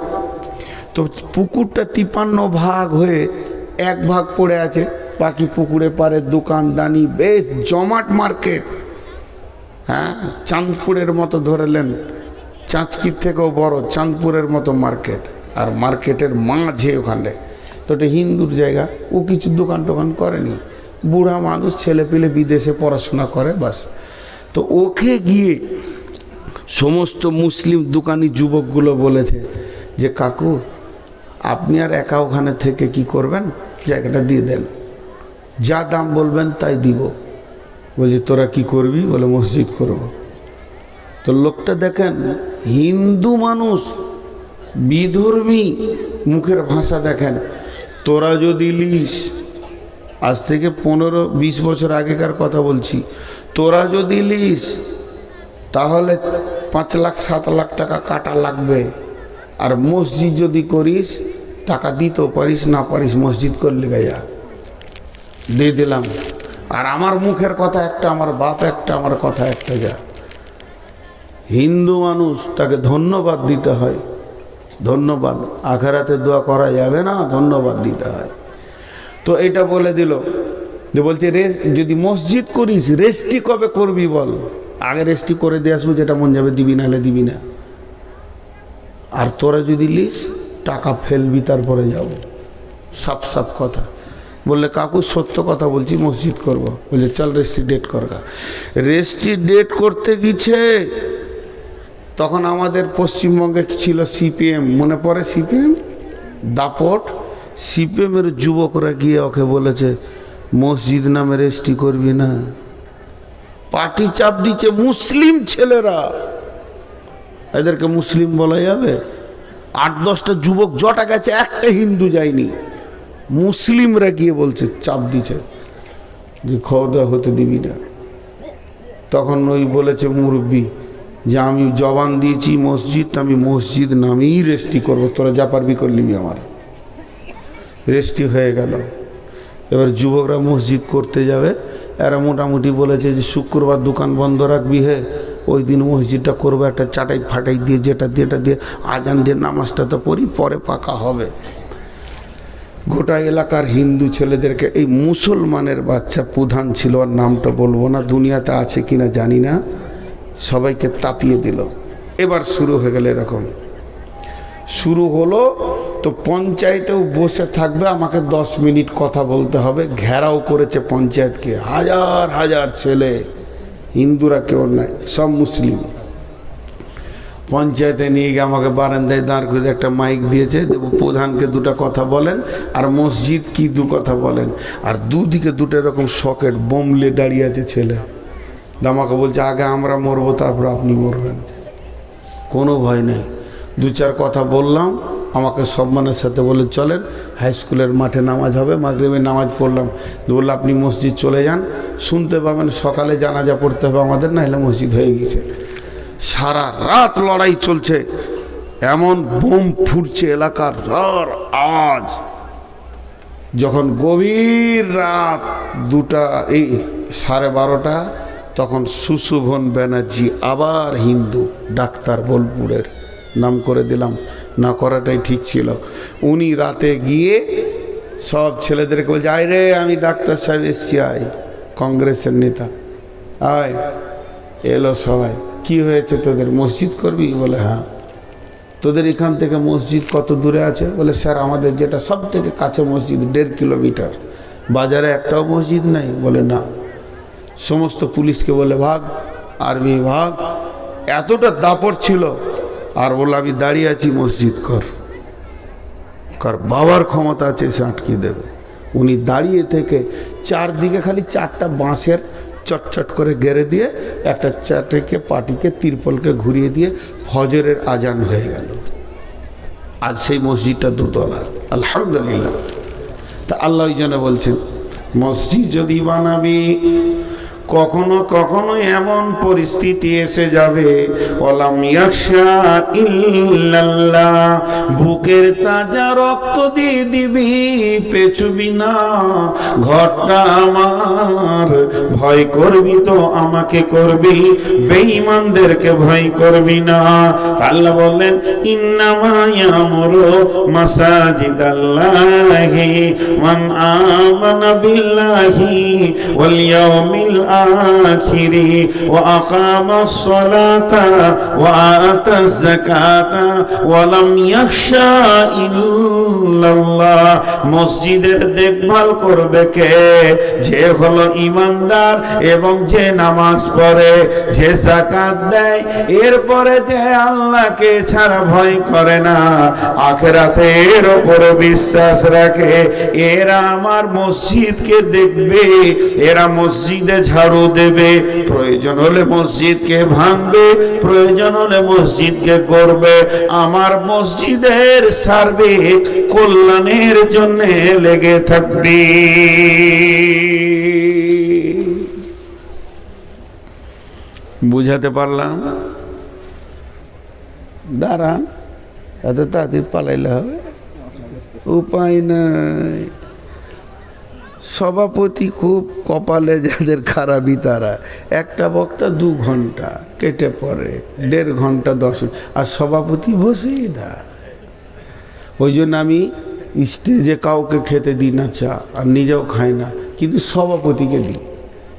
তো? পুকুরটা 53 ভাগ হয়ে 1 ভাগ পড়ে আছে, বাকি পুকুরে পারে দোকানদানি, বেশ জমাট মার্কেট। হ্যাঁ, চাঁদপুরের মতো ধরেলেন, চাঁচকির থেকেও বড় চাঁদপুরের মতো মার্কেট। আর মার্কেটের মাঝে ওখানে তো এটা হিন্দুর জায়গা। ও কিছু দোকান টোকান করেনি, বুড়া মানুষ, ছেলে পেলে বিদেশে পড়াশোনা করে, বাস। তো ওকে গিয়ে সমস্ত মুসলিম দোকানি যুবকগুলো বলেছে যে, কাকু আপনি আর একা ওখানে থেকে কি করবেন, জায়গাটা দিয়ে দেন, যা দাম বলবেন তাই দিব। বলছি, তোরা কি করবি? বলে, মসজিদ করব। তো লোকটা দেখেন, হিন্দু মানুষ, বিধর্মী, মুখের ভাষা দেখেন। তোরা যদি লিস, আজ থেকে 15-20 বছর আগেকার কথা বলছি, তোরা যদি লিস তাহলে 5 লাখ 7 লাখ টাকা কাটা লাগবে। আর মসজিদ যদি করিস, টাকা দিতেও পারিস, না পারিস, মসজিদ করলে গাইয়া দিয়ে দিলাম। আর আমার মুখের কথা একটা, আমার বাপ একটা, আমার কথা একটা। যা হিন্দু মানুষ, তাকে ধন্যবাদ দিতে হয়। ধন্যবাদ, আখেরাতে দোয়া করা যাবে না, ধন্যবাদ দিতে হয়। তো এটা বলে দিল যে, বলছে যদি মসজিদ করিস, রেস্টি কবে করবি বল? আগে রেস্টি করে দিয়ে আসবো, যেটা মন যাবে দিবি, নাহলে দিবি না। আর তোরা যদি লিস, টাকা ফেলবি, তারপরে যাব। সাফ সাফ কথা। বললে, কাকু সত্য কথা বলছি, মসজিদ করব। বলছে, চল রেস্টি ডেট করগা। রেস্টি ডেট করতে গেছে, তখন আমাদের পশ্চিমবঙ্গে ছিল সিপিএম, মনে পড়ে? সিপিএম দাপট। সিপিএমের যুবকরা গিয়ে ওকে বলেছে, মসজিদ নামে রেস্টি করবি না। পার্টি চাপ দিচ্ছে, মুসলিম ছেলেরা, এদেরকে মুসলিম বলা যাবে? 8-10টা যুবক জটা গেছে, একটা হিন্দু যায়নি। মুসলিমরা গিয়ে বলছে, চাপ দিচ্ছে যে খাওয়া দাওয়া হতে দিবি না। তখন ওই বলেছে মুরব্বী, যে আমি জবান দিয়েছি মসজিদ, আমি মসজিদ নামেই রেস্টি করবো, তোরা যা পারবি করলিবি। আমার রেস্টি হয়ে গেল। এবার যুবকরা মসজিদ করতে যাবে, এরা মোটামুটি বলেছে যে শুক্রবার দোকান বন্ধ রাখবি, হে ওই দিন মসজিদটা করবো একটা চাটাই ফাটাই দিয়ে, যেটা দিয়ে আজান দিয়ে নামাজটা তো পড়ি, পরে পাকা হবে। গোটা এলাকার হিন্দু ছেলেদেরকে, এই মুসলমানের বাচ্চা প্রধান ছিল, আর নামটা বলবো না, দুনিয়াতে আছে কিনা জানি না, সবাইকে তাপিয়ে দিল। এবার শুরু হয়ে গেল এরকম। শুরু হলো তো পঞ্চায়েতেও বসে থাকবে, আমাকে 10 মিনিট কথা বলতে হবে। ঘেরাও করেছে পঞ্চায়েতকে, হাজার হাজার ছেলে, হিন্দুরা কেউ নাই, সব মুসলিম। পঞ্চায়েতে নিয়ে গিয়ে আমাকে বারান্দায় দাঁড় করে একটা মাইক দিয়েছে, প্রধানকে দুটো কথা বলেন, আর মসজিদ কি দু কথা বলেন। আর দুদিকে দুটো এরকম সকেট বোমলে দাঁড়িয়ে আছে ছেলে। আমাকে বলছে আগে আমরা মরবো, তারপর আপনি মরবেন, কোনো ভয় নেই। 2-4 কথা বললাম, আমাকে সম্মানের সাথে বলে চলেন, হাই স্কুলের মাঠে নামাজ হবে, মাগরিবের নামাজ পড়লাম। বললো আপনি মসজিদ চলে যান, শুনতে পাবেন সকালে জানাজা পড়তে হবে আমাদের, না হলে মসজিদ হয়ে গেছে। সারা রাত লড়াই চলছে, এমন বোম ফুটছে এলাকার রার আজ। যখন গভীর রাত 2টা, এই 12:30, তখন সুশোভন ব্যানার্জি, আবার হিন্দু ডাক্তার, বোলপুরের নাম করে দিলাম, না করাটাই ঠিক ছিল। উনি রাতে গিয়ে সব ছেলেদেরকে বলছে, আয় রে আমি ডাক্তার সাহেব এসছি, আয়, কংগ্রেসের নেতা আয়। এলো সবাই, কি হয়েছে তোদের, মসজিদ করবি? বলে হ্যাঁ। তোদের এখান থেকে মসজিদ কত দূরে আছে? বলে স্যার আমাদের যেটা সব থেকে কাছে মসজিদ 1.5 কিলোমিটার, বাজারে একটাও মসজিদ নেই। বলে না। সমস্ত পুলিশকে বলে ভাগ, আর্মি ভাগ। এতটা দাপট ছিল। আর বলে আমি দাঁড়িয়ে আছি, মসজিদ কর। কার বাবার ক্ষমতা আছে সে আটকে দেবে। উনি দাঁড়িয়ে থেকে চারদিকে খালি 4টা বাঁশের চটচট করে গেড়ে দিয়ে, একটা চারটিকে পাটিকে তিরপলকে ঘুরিয়ে দিয়ে ফজরের আজান হয়ে গেল। আজ সেই মসজিদটা 2 তলা, আলহামদুলিল্লাহ। তা আল্লাহ ওই জন্য বলছেন, মসজিদ যদি বানাবি, কখনো কখনো এমন পরিস্থিতি এসে যাবে, ওয়ালাম ইয়াখশা ইল্লাল্লাহ, বুকের তাজা রক্ত দিয়ে দিবি, পেছুবি না। ঘরটা আমার, ভয় করবি তো আমাকে করবি, বেঈমানদেরকে ভয় করবি না। আল্লাহ বললেন, ইন্নামা ইয়ামুরু মাসাজিদাল্লাহি মান আমানা বিল্লাহি ওয়াল ইয়াউমিল আখিরি ওয়া আকামাস সালাতা ওয়া আতাজ যাকাতা ওয়া লাম ইয়াখশা ইল্লাল্লাহ। মসজিদের দেখভাল করবে কে? যে হলো ঈমানদার এবং যে নামাজ পড়ে, যে যাকাত দেয়, এরপরে যে আল্লাহকে ছাড়া ভয় করে না, আখিরাতের উপরে বিশ্বাস রাখে, এরা আমার মসজিদকে দেখবে, এরা মসজিদে ঝাড়ু দেবে, প্রয়োজন হলে মসজিদকে ভাঙবে, প্রয়োজন হলে মসজিদকে করবে, আমার মসজিদের সার্বিক কল্যাণের জন্য লেগে থাকবে। বুঝাতে পারলাম? দাঁড়ান, এত তাড়াতাড়ি পালাইলে হবে? উপায় নাই। সভাপতি খুব কপালে যাদের খারাপই তারা, একটা বক্তা 2 ঘন্টা কেটে পড়ে, 1.5 ঘন্টা 10 মিনিট, আর সভাপতি বসেই দা। ওই জন্য আমি স্টেজে কাউকে খেতে দিই না চা, আর নিজেও খাই না, কিন্তু সভাপতিকে দিই।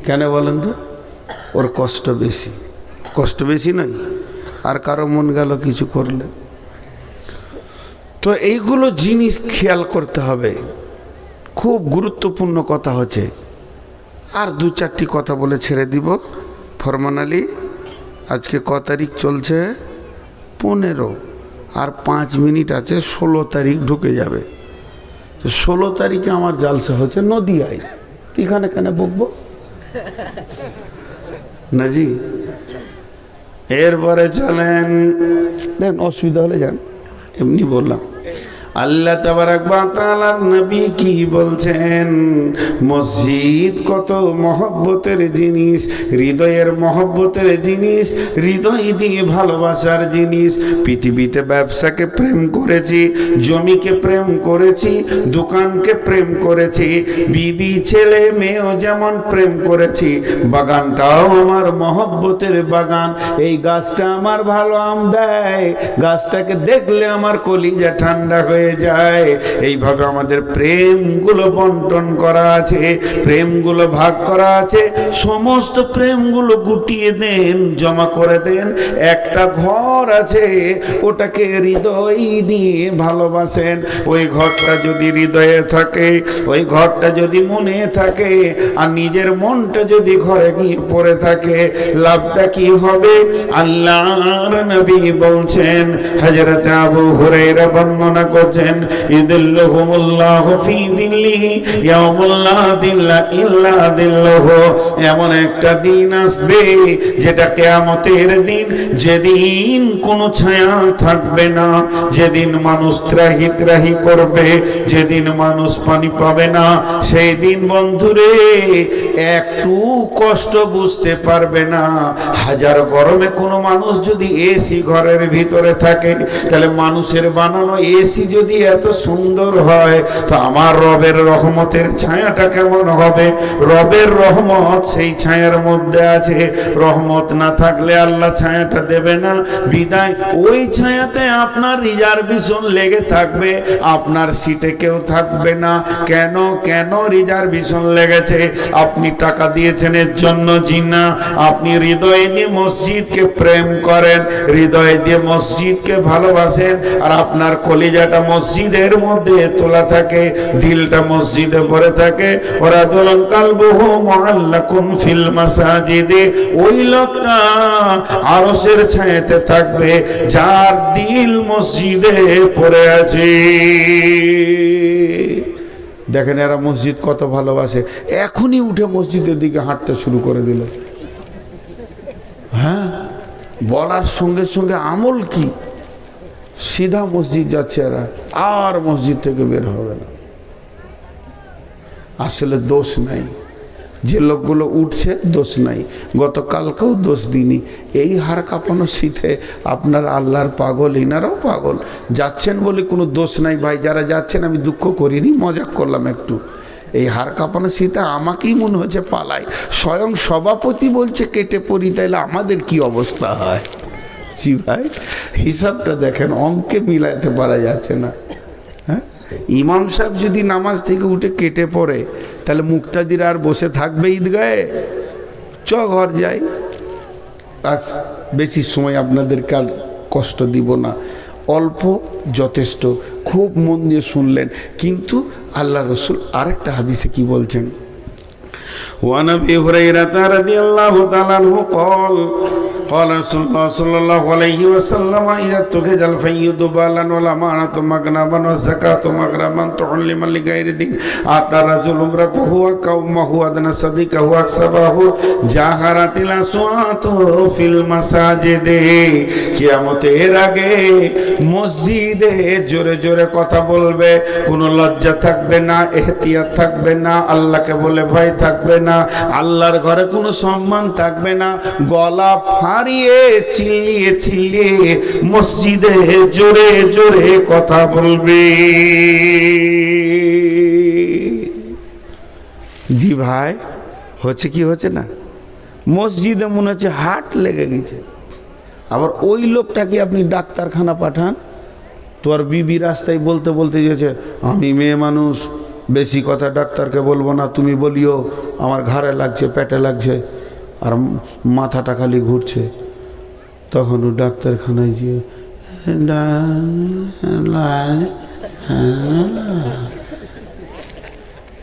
কেন বলেন তো? ওর কষ্ট বেশি। কষ্ট বেশি নয়, আর কারো মন গেল কিছু করলে। তো এইগুলো জিনিস খেয়াল করতে হবে। খুব গুরুত্বপূর্ণ কথা হচ্ছে। আর 2-4টি কথা বলে ছেড়ে দিব। ফরমান আলী, আজকে ক তারিখ চলছে? 15, আর 5 মিনিট আছে, 16 তারিখ ঢুকে যাবে। তো 16 তারিখে আমার জালসা হচ্ছে নদিয়ায়। এখানে কেন বকবো না জি? এরপরে চলেন, দেন অসুবিধা হলে যান, এমনি বললাম। আল্লাহ তাবারাক ওয়া তাআলার নবী কি বলছেন? মসজিদ কত মহব্বতের জিনিস, হৃদয়ের মহব্বতের জিনিস, হৃদয় দিয়ে ভালোবাসার জিনিস। পৃথিবীতে ব্যবসাকে প্রেম করেছি, জমিকে প্রেম করেছি, দোকানকে প্রেম করেছি, বিবি ছেলে মেয়েও যেমন প্রেম করেছি, বাগানটাও আমার মহব্বতের বাগান। এই গাছটা আমার ভালো আম দেয়, গাছটাকে দেখলে আমার কলিজা ঠান্ডা হয়ে যায়। এইভাবে আমাদের প্রেমগুলো বন্টন করা আছে, প্রেমগুলো ভাগ করা আছে। সমস্ত প্রেমগুলো গুটিয়ে দেন, জমা করে দেন। একটা ঘর আছে, ওটাকে হৃদয় দিয়ে ভালোবাসেন। ওই ঘরটা যদি হৃদয়ে থাকে, ওই ঘরটা যদি মনে থাকে, আর নিজের মনটা যদি ঘরে গিয়ে পড়ে থাকে, লাভটা কি হবে? আল্লাহর নবী বলছেন, হযরত আবু হুরায়রা বর্ণনা করছেন, ইদিল্লুহুমুল্লাহু ফি দিল্লিহি ইয়াউমুল লা দিল্লা ইল্লা দিল্লুহু। এমন একটা দিন আসবে যেটা কিয়ামতের দিন, যেদিন কোনো ছায়া থাকবে না, যেদিন মানুষ ত্রাহি ত্রাহি করবে, যেদিন মানুষ পানি পাবে না। সেই দিন বন্ধুরে একটু কষ্ট বুঝতে পারবে না। হাজার গরমে কোনো মানুষ যদি এসি ঘরের ভিতরে থাকে, তাহলে মানুষের বানানো এসি যদি এত সুন্দর হয়, তো আমার রবের রহমতের ছায়াটা কেমন হবে? রবের রহমত সেই ছায়ার মধ্যে আছে। রহমত না থাকলে আল্লাহ ছায়াটা দেবে না। বিদায় ওই ছায়াতে আপনার রিজার্ভেশন লেগে থাকবে, আপনার সিটে কেউ থাকবে না। কেন কেন রিজার্ভেশন লেগেছে? আপনি টাকা দিয়েছেন এর জন্য জিনা। আপনি হৃদয় দিয়ে মসজিদকে প্রেম করেন, হৃদয় দিয়ে মসজিদকে ভালোবাসেন, আর আপনার কলিজাটা মসজিদের মধ্যে তোলা থাকে, দিলটা মসজিদে ভরে থাকে। ওরা দুলন কালবুহু মুআল্লাকুন ফিল মাসাজিদে। ওই লোকটা আরশের ছায়াতে থাকবে যার দিল মসজিদে পড়ে আছে। দেখেন এরা মসজিদ কত ভালোবাসে। এখনই উঠে মসজিদের দিকে হাঁটতে শুরু করে দিল। হ্যাঁ, বলার সঙ্গে সঙ্গে আমল কি, সিধা মসজিদ যাচ্ছে এরা, আর মসজিদ থেকে বের হবে না। আসলে দোষ নাই, যে লোকগুলো উঠছে দোষ নাই, গতকালকেও দোষ দিনি। এই হাড় কাঁপানো শীতে আপনার আল্লাহর পাগল, ইনারাও পাগল। যাচ্ছেন বলে কোনো দোষ নাই ভাই, যারা যাচ্ছেন আমি দুঃখ করিনি, মজাক করলাম একটু। এই হাড় কাঁপানো শীতে আমাকেই মনে হচ্ছে পালাই। স্বয়ং সভাপতি বলছে কেটে পড়ি, তাইলে আমাদের কি অবস্থা হয়? জি ভাই, হিসাবটা দেখেন, অঙ্কে মিলাইতে পারা যাচ্ছে না। হ্যাঁ, ইমাম সাহেব যদি নামাজ থেকে উঠে কেটে পড়ে, তাহলে মুক্তাদির আর বসে থাকবে ঈদগাহে? চ ঘর যাই। আজ বেশি সময় আপনাদেরকে আর কষ্ট দিব না, অল্প যথেষ্ট। খুব মন দিয়ে শুনলেন। কিন্তু আল্লাহ রসুল আরেকটা হাদিসে কি বলছেন? ওয়ান আবি হুরায়রা রাদিয়াল্লাহু তাআলা আনহু قال قال رسول الله صلى الله عليه وسلم إذا اتخذ الفيض بالا والأمانة مغنما والزكاة مغرما تعلما لغير دين أتى الرجل امرأته وقومه أدنى صديقه وأكسبه جاهرت الأصوات في المساجد। কিয়ামতের আগে মসজিদে জোরে জোরে কথা বলবে, কোনো লজ্জা থাকবে না, এহতিয়াত থাকবে না, আল্লাহকে বলে ভয় থাকবে না, আল্লাহর ঘরে কোনো সম্মান থাকবে না। গলা হারিয়ে চিল্লিয়ে চিল্লিয়ে মসজিদে জোরে জোরে কথা বলবে। জি ভাই, হচ্ছে কি হচ্ছে না? মসজিদে মনে হচ্ছে হাট লেগে গেছে। আবার ওই লোকটাকে আপনি ডাক্তারখানা পাঠান, তোর বিবি রাস্তায় বলতে বলতে গেছে, আমি মেয়ে মানুষ, বেশি কথা ডাক্তারকে বলবো না, তুমি বলিও আমার ঘাড়ে লাগছে, পেটে লাগছে, আর মাথাটা খালি ঘুরছে। তখন ও ডাক্তারখানায় গিয়ে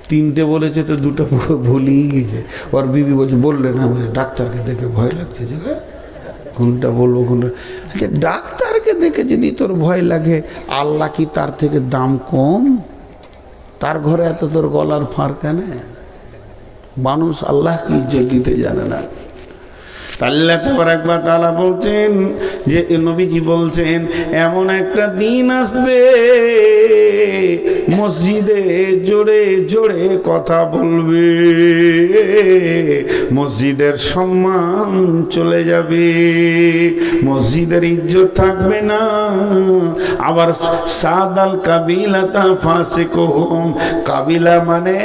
তিনটে বলেছে তো দুটো ভুলিয়ে গেছে। ওর বিবি বলছে, বললে না আমাদের ডাক্তারকে দেখে ভয় লাগছে, যে কোনটা বলবো কোনটা। আচ্ছা, ডাক্তারকে দেখে যদি তোর ভয় লাগে, আল্লাহ কি তার থেকে দাম কম? তার ঘরে এত তোর গলার ফাঁড় কেন? মানুষ আল্লাহকে ইজ্জত দিতে জানে না। আল্লাহ তাবারাক ওয়া তাআলা বলছেন যে নবীজি বলছেন এমন একটা দিন আসবে মসজিদে জোরে জোরে কথা বলবে, মসজিদের সম্মান চলে যাবে, মসজিদের ইজ্জত থাকবে না। আবার সাদাল কাবিলাতা ফাসিকুহুম, কাবিলা মানে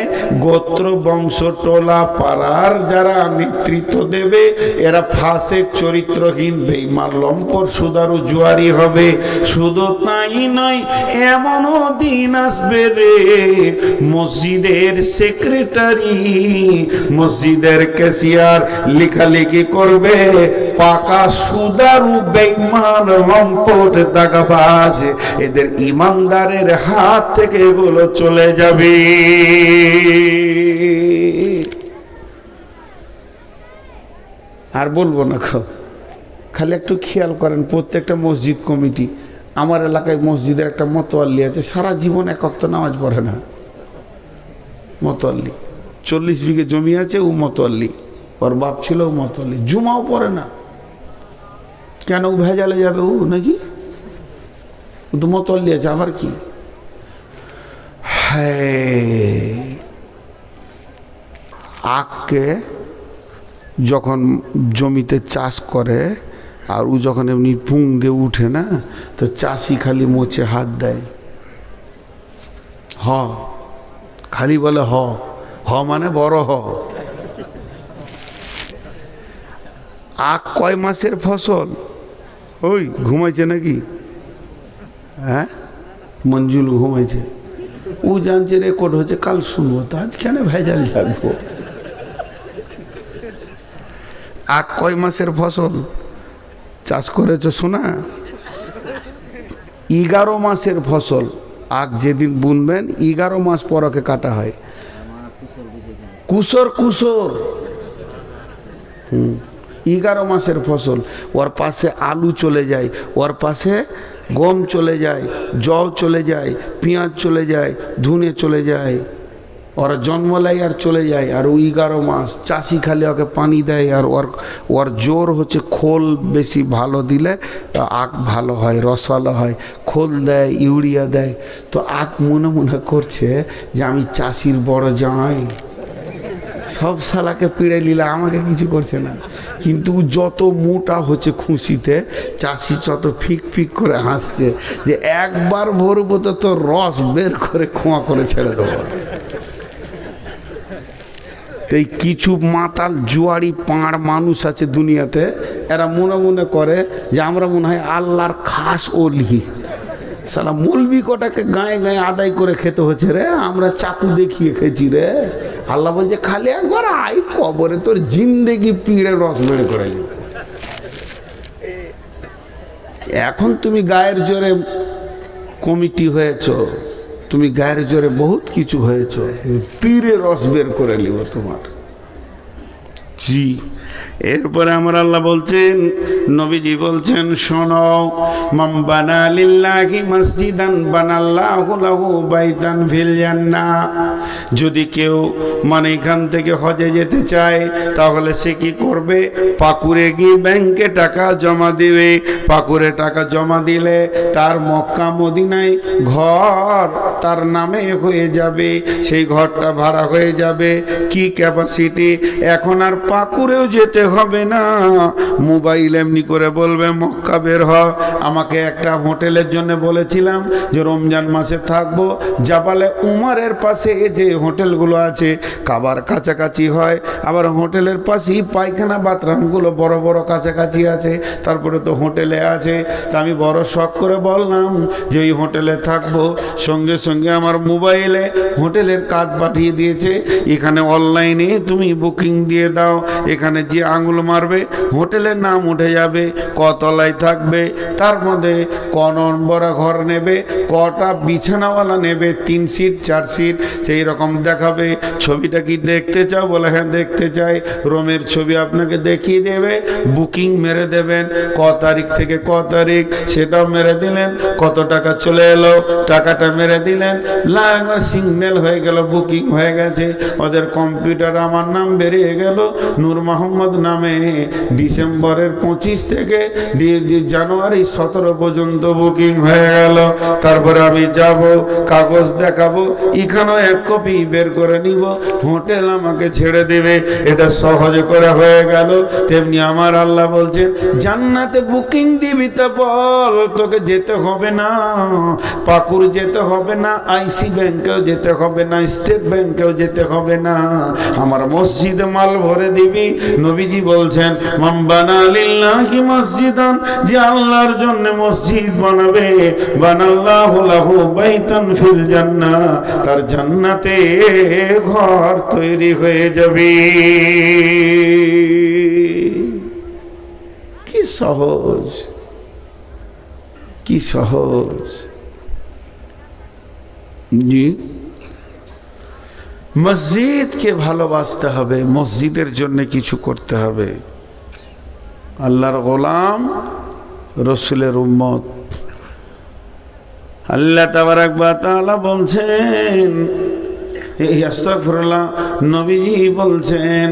গোত্র বংশ টোলা পাড়ার যারা নেতৃত্ব দেবে এরা ফাসেক চরিত্রহীন বেঈমান লম্পট সুদারু জুয়ারি হবে। শুধু তাই নয়, এমনও দিন আসবে রে মসজিদের সেক্রেটারি মসজিদের ক্যাশিয়ার লেখালেখি করবে পাকা সুদারু বেঈমান লম্পট দাগাবাজ, এদের ইমানদারের হাত থেকে এগুলো চলে যাবে। আর বলবো না, খালি একটু খেয়াল করেন প্রত্যেকটা মসজিদ কমিটি। আমার এলাকায় মসজিদের একটা মতোয়াল্লি আছে, সারা জীবন এক ওয়াক্ত নামাজ পড়ে না। মতোয়াল্লি 40 বিঘে জমি আছে, ও মতোয়াল্লি, ওর বাপ ছিল ও মতোয়াল্লি, জুমাও পড়ে না। কেন? ও ভেজালে যাবে ও নাকি? ও তো মতোয়াল্লি আছে, আবার কি? হ্যাঁ, আখকে যখন জমিতে চাষ করে আর ও যখন এমনি পুং দিয়ে উঠে না, তো চাষি খালি মোচে হাত দেয়, হ, খালি বলে হ, হ মানে বড় হ। আখ কয় মাসের ফসল? ওই ঘুমাইছে নাকি? হ্যাঁ, মঞ্জুল ঘুমাইছে, ও জানছে রেকর্ড হচ্ছে, কাল শুনবো, তো আজ কেন ভেজাল থাকবো? আখ কয় মাসের ফসল চাষ করেছো শোনা? 11 মাসের ফসল। আখ যেদিন বুনবেন 11 মাস পর ওকে কাটা হয়। কুসর কুসর 11 মাসের ফসল। ওর পাশে আলু চলে যায়, ওর পাশে গম চলে যায়, জও চলে যায়, পেঁয়াজ চলে যায়, ধুনে চলে যায়, ওরা জন্মলাই আর চলে যায়। আর ওই 11 মাস চাষি খালি ওকে পানি দেয়। আর ওর জোর হচ্ছে খোল বেশি ভালো দিলে আখ ভালো হয়, রসালো হয়। খোল দেয়, ইউরিয়া দেয়। তো আখ মনে মনে করছে যে আমি চাষির বড় জামাই, সব শালাকে পিড়ে নিলে আমাকে কিছু করছে না। কিন্তু যত মোটা হচ্ছে খুশিতে, চাষি যত ফিক ফিক করে হাসছে যে একবার ভরবো তো রস বের করে খোঁয়া করে ছেড়ে দেবো। এই কিছু মাতাল জুয়ারি পাঁড় মানুষ আছে দুনিয়াতে, এরা মনে মনে করে যে আমরা মনে হয় আল্লাহর খাস ওলি। সালা মৌলবি কটাকে গায়ে গায়ে আদায় করে খেতে হচ্ছে রে, আমরা চাকু দেখিয়ে খেয়েছি রে। আল্লাহ বলছে খালি একবার আই কবরে তোর জিন্দেগি পিড়ে রস বেড়ে করে নেবে। এখন তুমি গায়ের জোরে কমিটি হয়েছ, তুমি গায়ের জোরে বহুত কিছু হয়েছ, পীরে রস বের করে নিব তোমার। জি, এরপরে আমার আল্লাহ বলছেন, নবীজি বলছেন, শোনো, মান বানা লিল্লাহি মসজিদান বানাল্লাহু লাহু বাইতান ফিল জান্নাহ। যদি কেউ মানে এখান থেকে হজে যেতে চায় তাহলে সে কি করবে? পাকুড়ে গিয়ে ব্যাংকে টাকা জমা দিবে। পাকুড়ে টাকা জমা দিলে তার মক্কা মদিনায় ঘর তার নামে হয়ে যাবে। সেই ঘরটা ভাড়া হয়ে যাবে। কি ক্যাপাসিটি? এখন আর পাকুড়েও যেতে হবে না, মোবাইল এমনি করে বলবে মক্কা বের হ। আমাকে একটা হোটেলের জন্য বলেছিলাম যে রমজান মাসে থাকবো, জাবালে উমারের পাশে যে হোটেলগুলো আছে কাবার কাছাকাছি হয়, আবার হোটেলের পাশেই পায়খানা বাথরুমগুলো বড় বড় কাছাকাছি আছে, তারপরে তো হোটেলে আছে। তা আমি বড় শখ করে বললাম যে ওই হোটেলে থাকবো। সঙ্গে সঙ্গে আমার মোবাইলে হোটেলের কার্ড পাঠিয়ে দিয়েছে, এখানে অনলাইনে তুমি বুকিং দিয়ে দাও, এখানে যে আঙুল মারবে হোটেলের নাম উঠে যাবে, কতলায় থাকবে, তার মধ্যে ক নম্বর ঘর নেবে, কটা বিছানাওয়ালা নেবে, 3 সিট 4 সিট সেই রকম দেখাবে। ছবিটা কি দেখতে চাও? বলে হ্যাঁ দেখতে চাই। রুমের ছবি আপনাকে দেখিয়ে দেবে, বুকিং মেরে দেবেন, ক তারিখ থেকে ক তারিখ সেটাও মেরে দিলেন, কত টাকা চলে এলো টাকাটা মেরে দিলেন, সিগন্যাল হয়ে গেল, বুকিং হয়ে গেছে। ওদের কম্পিউটার আমার নাম বেরিয়ে গেল, নূর মাহমুদ মোহাম্মদ নামে ডিসেম্বরের 25 থেকে জানুয়ারি 17 পর্যন্ত বুকিং হয়ে গেল। তারপরে আমি যাব, কাগজ দেখাবো, এখানেও 1 কপি বের করে নিব, হোটেল আমাকে ছেড়ে দেবে। এটা সহজ করে হয়ে গেল। তেমনি আমার আল্লাহ বলছেন জান্নাতে বুকিং দিবি তা বল, তোকে যেতে হবে না পাকুড়, যেতে হবে না আইসি ব্যাংকেও যেতে হবে না, স্টেট ব্যাংকেও যেতে হবে না, আমার মসজিদে মাল ভরে দিবি। নবীজি বলছেন মান বানা লিল্লাহি মসজিদান, যে আল্লাহর জন্য মসজিদ বানাবে, বানাল্লাহু লাহু বাইতান ফিল জান্নাহ, তার জান্নাতে ঘর তৈরি হয়ে যাবে। কি সহজ, কি সহজ। জি, মসজিদকে ভালোবাসতে হবে, মসজিদের জন্য কিছু করতে হবে। আল্লাহর গোলাম, রসুলের উম্মত। আল্লাহ তাবারাক ওয়া তাআলা বলছেন, আস্তাগফিরুল্লাহ, নবীজি বলছেন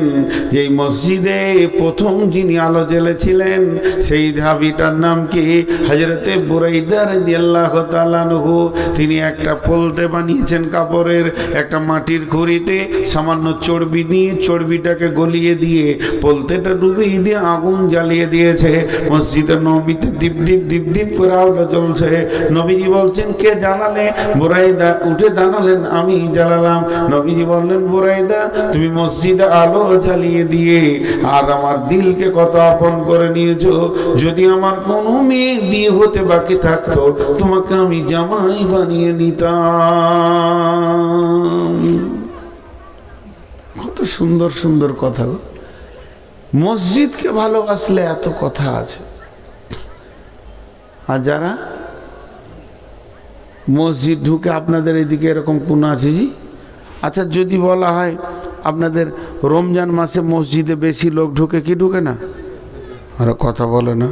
যে এই মসজিদে প্রথম যিনি আলো জ্বেলেছিলেন সেই ধাবিটার নাম কি? হযরতে বুরাইদা রাদিয়াল্লাহু তাআলা আনহু। তিনি একটা পলতে বানিয়েছেন কাপড়ের, একটা মাটির খুঁড়িতে সামান্য চর্বি নিয়ে চর্বিটাকে গলিয়ে দিয়ে পলতেটা ডুবিয়ে দিয়ে আগুন জ্বালিয়ে দিয়েছে। মসজিদের নবীতে দীপ দীপ দীপ দীপ করে আলো জ্বলছে। নবীজি বলছেন কে জ্বালালে? বুরাইদা উঠে দাঁড়ালেন, আমি জ্বালালাম। নবীজি বললেন বুরাইদা, তুমি মসজিদে আলো জ্বালিয়ে দিয়ে আর আমার দিলকে কত আপন করে নিয়েছো। যদি আমার কোনো মেয়ে বিয়ে হতে বাকি থাকতো, তোমাকে আমি জামাই বানিয়ে নিতাম। কত সুন্দর সুন্দর কথা। মসজিদকে ভালোবাসলে এত কথা আছে। আর যারা মসজিদ ঢুকে, আপনাদের এদিকে এরকম কোন আছে জি? আচ্ছা, যদি বলা হয় আপনাদের রমজান মাসে মসজিদে বেশি লোক ঢুকে কি ঢুকে না? আর কথা বলে না।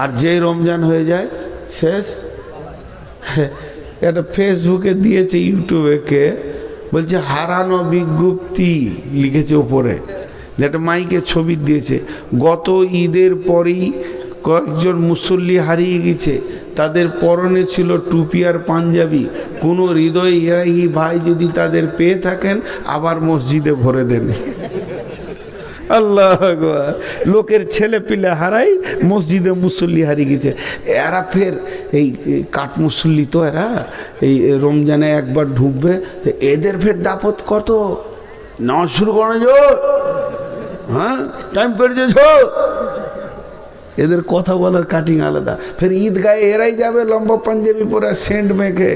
আর যেই রমজান হয়ে যায় শেষ। এটা ফেসবুকে দিয়েছে, ইউটিউবে কে বলছে হারানো বিজ্ঞপ্তি লিখেছে ওপরে, যেটা মাইকে ছবি দিয়েছে। গত ঈদের পরেই কয়েকজন মুসল্লি হারিয়ে গেছে, তাদের পরনে ছিল টুপি আর পাঞ্জাবি। কোনো হৃদয় ইরাহি ভাই যদি তাদের পেয়ে থাকেন, আবার মসজিদে ভরে দেন। আল্লাহু আকবার। লোকের ছেলে পিলে হারাই, মসজিদে মুসল্লি হারিয়ে গেছে। এরা ফের এই কাঠ মুসল্লি, তো এরা এই রমজানে একবার ঢুকবে, তো এদের ফের দাপত কত নামাজ শুরু করে যো, হ্যাঁ টাইম করে যে, এদের কথা বলার কাটিং আলাদা। ফের ঈদগাহে এরাই যাবে লম্বা পাঞ্জাবি পরে সেন্ট মেখে।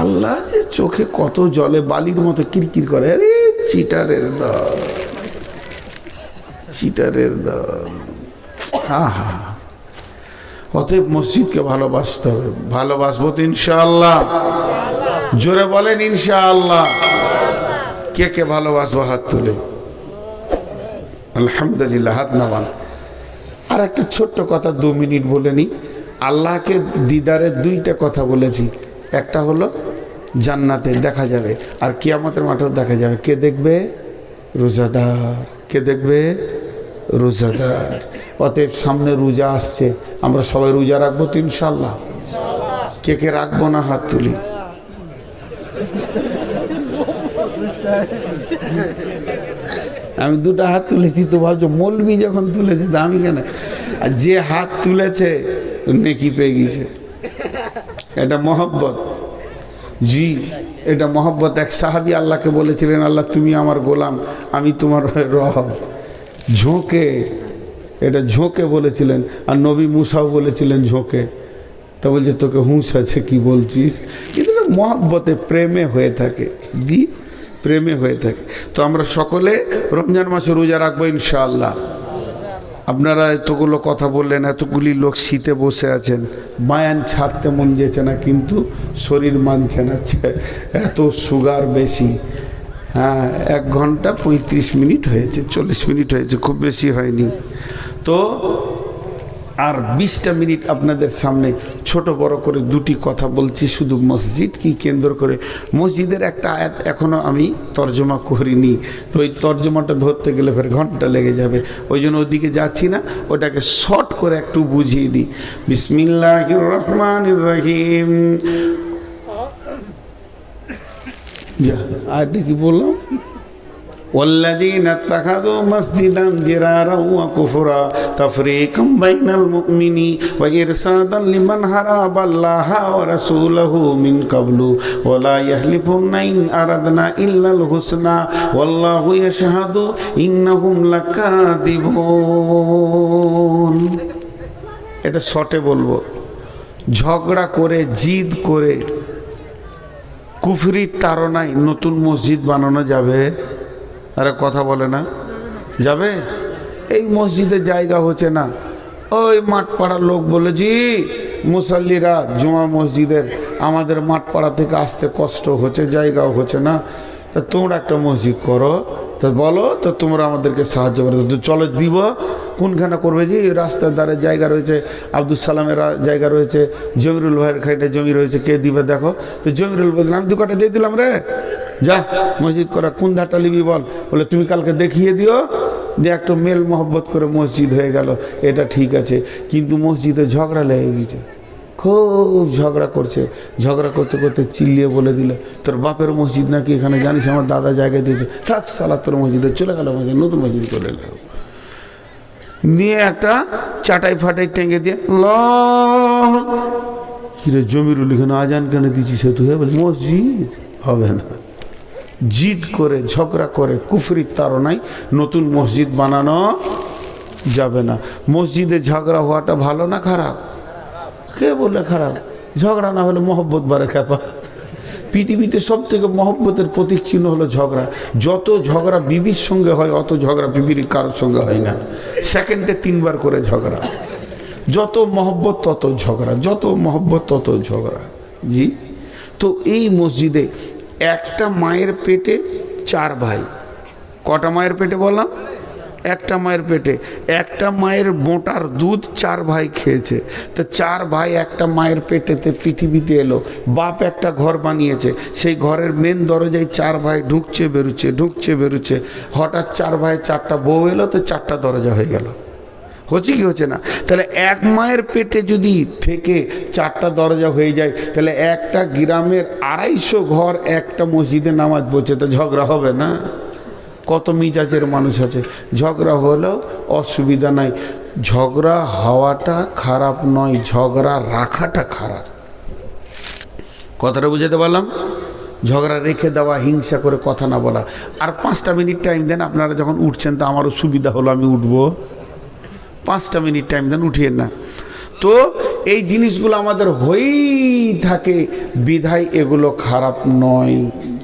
আল্লাহ যে চোখে কত জলে বালির মতো কিরকির করে। আরে চিটারের দল, চিটারের দল। আহা, অতএব মসজিদকে ভালোবাসতে হবে। ভালোবাসবো তো ইনশাআল্লাহ। জোরে বলেন ইনশাআল্লাহ। কে কে ভালোবাসবো হাত তুলে? আলহামদুলিল্লাহ, হাত নামান। আর একটা ছোট্ট কথা 2 মিনিট বলে নিই। আল্লাহকে দিদারের 2টা কথা বলেছি। একটা হলো জান্নাতে দেখা যাবে, আর কিয়ামতের মাঠেও দেখা যাবে। কে দেখবে? রোজাদার। কে দেখবে? রোজাদার। অতএব সামনে রোজা আসছে, আমরা সবাই রোজা রাখবো তো ইনশাআল্লাহ। কে কে রাখবো না হাত তুলি। আমি 2টা হাত তুলেছি, তো ভাবছো মৌলবি যখন তুলেছে তো আমি কেন? আর যে হাত তুলেছে নেকি পেয়ে গেছে। এটা মহব্বত। জি, এটা মহব্বত। এক সাহাবী আল্লাহকে বলেছিলেন, আল্লাহ তুমি আমার গোলাম, আমি তোমার রব। ঝোঁকে, এটা ঝোঁকে বলেছিলেন। আর নবী মুসাও বলেছিলেন ঝোঁকে। তা বলছে তোকে হুঁশ আছে কি বলছিস? কিন্তু মহব্বতে, প্রেমে হয়ে থাকে। জি, প্রেমে হয়ে থাকে। তো আমরা সকলে রমজান মাসে রোজা রাখবো ইনশাআল্লাহ। আপনারা এতগুলো কথা বললেন, এতগুলি লোক শীতে বসে আছেন, বায়ান ছাড়তে মন যেছে না, কিন্তু শরীর মানছে না, এত সুগার বেশি। হ্যাঁ, 1 ঘন্টা 35 মিনিট হয়েছে, 40 মিনিট হয়েছে, খুব বেশি হয়নি। তো আর 20টা মিনিট আপনাদের সামনে ছোট বড় করে দুটি কথা বলছি, শুধু মসজিদ কি কেন্দ্র করে। মসজিদের একটা আয়াত এখনও আমি তর্জমা করিনি, তো ওই তর্জমাটা ধরতে গেলে ফের ঘন্টা লেগে যাবে, ওই জন্য ওদিকে যাচ্ছি না, ওটাকে শর্ট করে একটু বুঝিয়ে দিই। বিসমিল্লাহির রহমানির রহিম। আয়াতটা কি বললাম? والذين اتخذوا مسجدا ضرارا وكفرا تفريقا بين المؤمنين وإرشادا لمن حارب الله ورسوله من قبل ولا يحلفون إن أردنا إلا الحسنى والله يشهد إنهم لكاذبون। এটা শর্টে বলবো, ঝগড়া করে জিদ করে কুফরির তাড়নায় নতুন মসজিদ বানানো যাবে? আরে কথা বলে না, যাবে? এই মসজিদে জায়গা হচ্ছে না, ওই মাঠ পাড়ার লোক বলেছি মুসল্লিরা জুমা মসজিদের আমাদের মাঠ পাড়া থেকে আসতে কষ্ট হচ্ছে, জায়গাও হচ্ছে না, তা তোমরা একটা মসজিদ করো, তা বলো তো তোমরা আমাদেরকে সাহায্য করে, তো চলো দিব। কোনখানে করবে? যে রাস্তার ধারে জায়গা রয়েছে, আব্দুল সালামের জায়গা রয়েছে, জমিরুল ভাইয়ের খাইটা জমি রয়েছে, কে দিবে দেখো। তো জমিরুল বললেন আমি 2 কাঠা দিয়ে দিলাম রে, যা মসজিদ করা, কোন ধারটা নিবি বল। বলে তুমি কালকে দেখিয়ে দিও, দিয়ে একটু মেল মহব্বত করে মসজিদ হয়ে গেল, এটা ঠিক আছে। কিন্তু মসজিদে ঝগড়া লেগে গেছে, খুব ঝগড়া করছে, ঝগড়া করতে করতে চিল্লিয়ে বলে দিলে তোর বাপের মসজিদ নাকি এখানে, জানিস আমার দাদা জায়গা দিয়েছে, থাক সালা তোর মসজিদে চলে গেল, মসজিদ নতুন মসজিদ করে এলো। নিয়ে একটা চাটাই ফাটাই টেঙ্গে দিয়ে কিরে জমিরুল এখানে আজান কেন দিচ্ছি, সে তুই বলে মসজিদ হবে না। জিদ করে ঝগড়া করে কুফরির তাড়নায় নতুন মসজিদ বানানো যাবে না। মসজিদে ঝগড়া হওয়াটা ভালো না খারাপ? কে বললে খারাপ? ঝগড়া না হলে মহব্বত বাড়ে খ্যাপা। পৃথিবীতে সব থেকে মহব্বতের প্রতীক চিহ্ন হলো ঝগড়া। যত ঝগড়া বিবির সঙ্গে হয় অত ঝগড়া বিবির কারোর সঙ্গে হয় না। সেকেন্ডে 3 বার করে ঝগড়া। যত মহব্বত তত ঝগড়া, যত মহব্বত তত ঝগড়া। জি, তো এই মসজিদে একটা মায়ের পেটে 4 ভাই। কটা মায়ের পেটে বললাম? একটা মায়ের পেটে, একটা মায়ের বোঁটার দুধ 4 ভাই খেয়েছে। তো 4 ভাই একটা মায়ের পেটেতে পৃথিবীতে এলো। বাপ একটা ঘর বানিয়েছে, সেই ঘরের মেন দরজায় 4 ভাই ঢুকছে বেরুচ্ছে, ঢুকছে বেরুচ্ছে। হঠাৎ 4 ভাই 4টা বউ এলো, তো 4টা দরজা হয়ে গেল। হচ্ছে কি হচ্ছে না? তাহলে এক মায়ের পেটে যদি থেকে 4টা দরজা হয়ে যায়, তাহলে একটা গ্রামের 250 ঘর একটা মসজিদে নামাজ পড়ছে, তো ঝগড়া হবে না? কত মিজাজের মানুষ আছে, ঝগড়া হলেও অসুবিধা নাই। ঝগড়া হওয়াটা খারাপ নয়, ঝগড়া রাখাটা খারাপ। কথাটা বুঝাতে পারলাম? ঝগড়া রেখে দেওয়া, হিংসা করে কথা না বলা। আর 5টা মিনিট টাইম দেন, আপনারা যখন উঠছেন তা আমারও সুবিধা হলো, আমি উঠবো। 5টা মিনিট টাইম দেন, উঠিয়ে না। তো এই জিনিসগুলো আমাদের হয়েই থাকে, বিধায় এগুলো খারাপ নয়।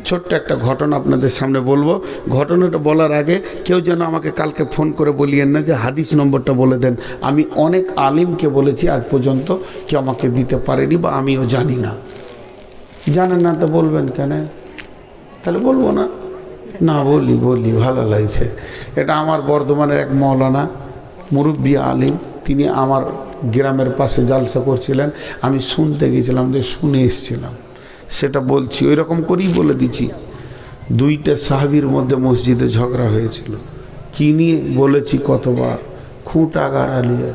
ছোট্ট একটা ঘটনা আপনাদের সামনে বলবো। ঘটনাটা বলার আগে কেউ যেন আমাকে কালকে ফোন করে বলিয়েন না যে হাদিস নম্বরটা বলে দেন। আমি অনেক আলিমকে বলেছি, আজ পর্যন্ত কেউ আমাকে দিতে পারেনি, বা আমিও জানি না। জানেন না তো বলবেন কেন? তাহলে বলবো না? না বলি, ভালো লাগছে। এটা আমার বর্ধমানের এক মৌলানা মুরব্বী আলিম, তিনি আমার গ্রামের পাশে জালসা করছিলেন, আমি শুনতে গেছিলাম, যে শুনে এসেছিলাম, সেটা বলছি। ওই রকম করেই বলে দিচ্ছি। 2টা সাহাবীর মধ্যে মসজিদে ঝগড়া হয়েছিল। কি নিয়ে বলেছি কতবার? খুঁটা গাড়া নিয়ে।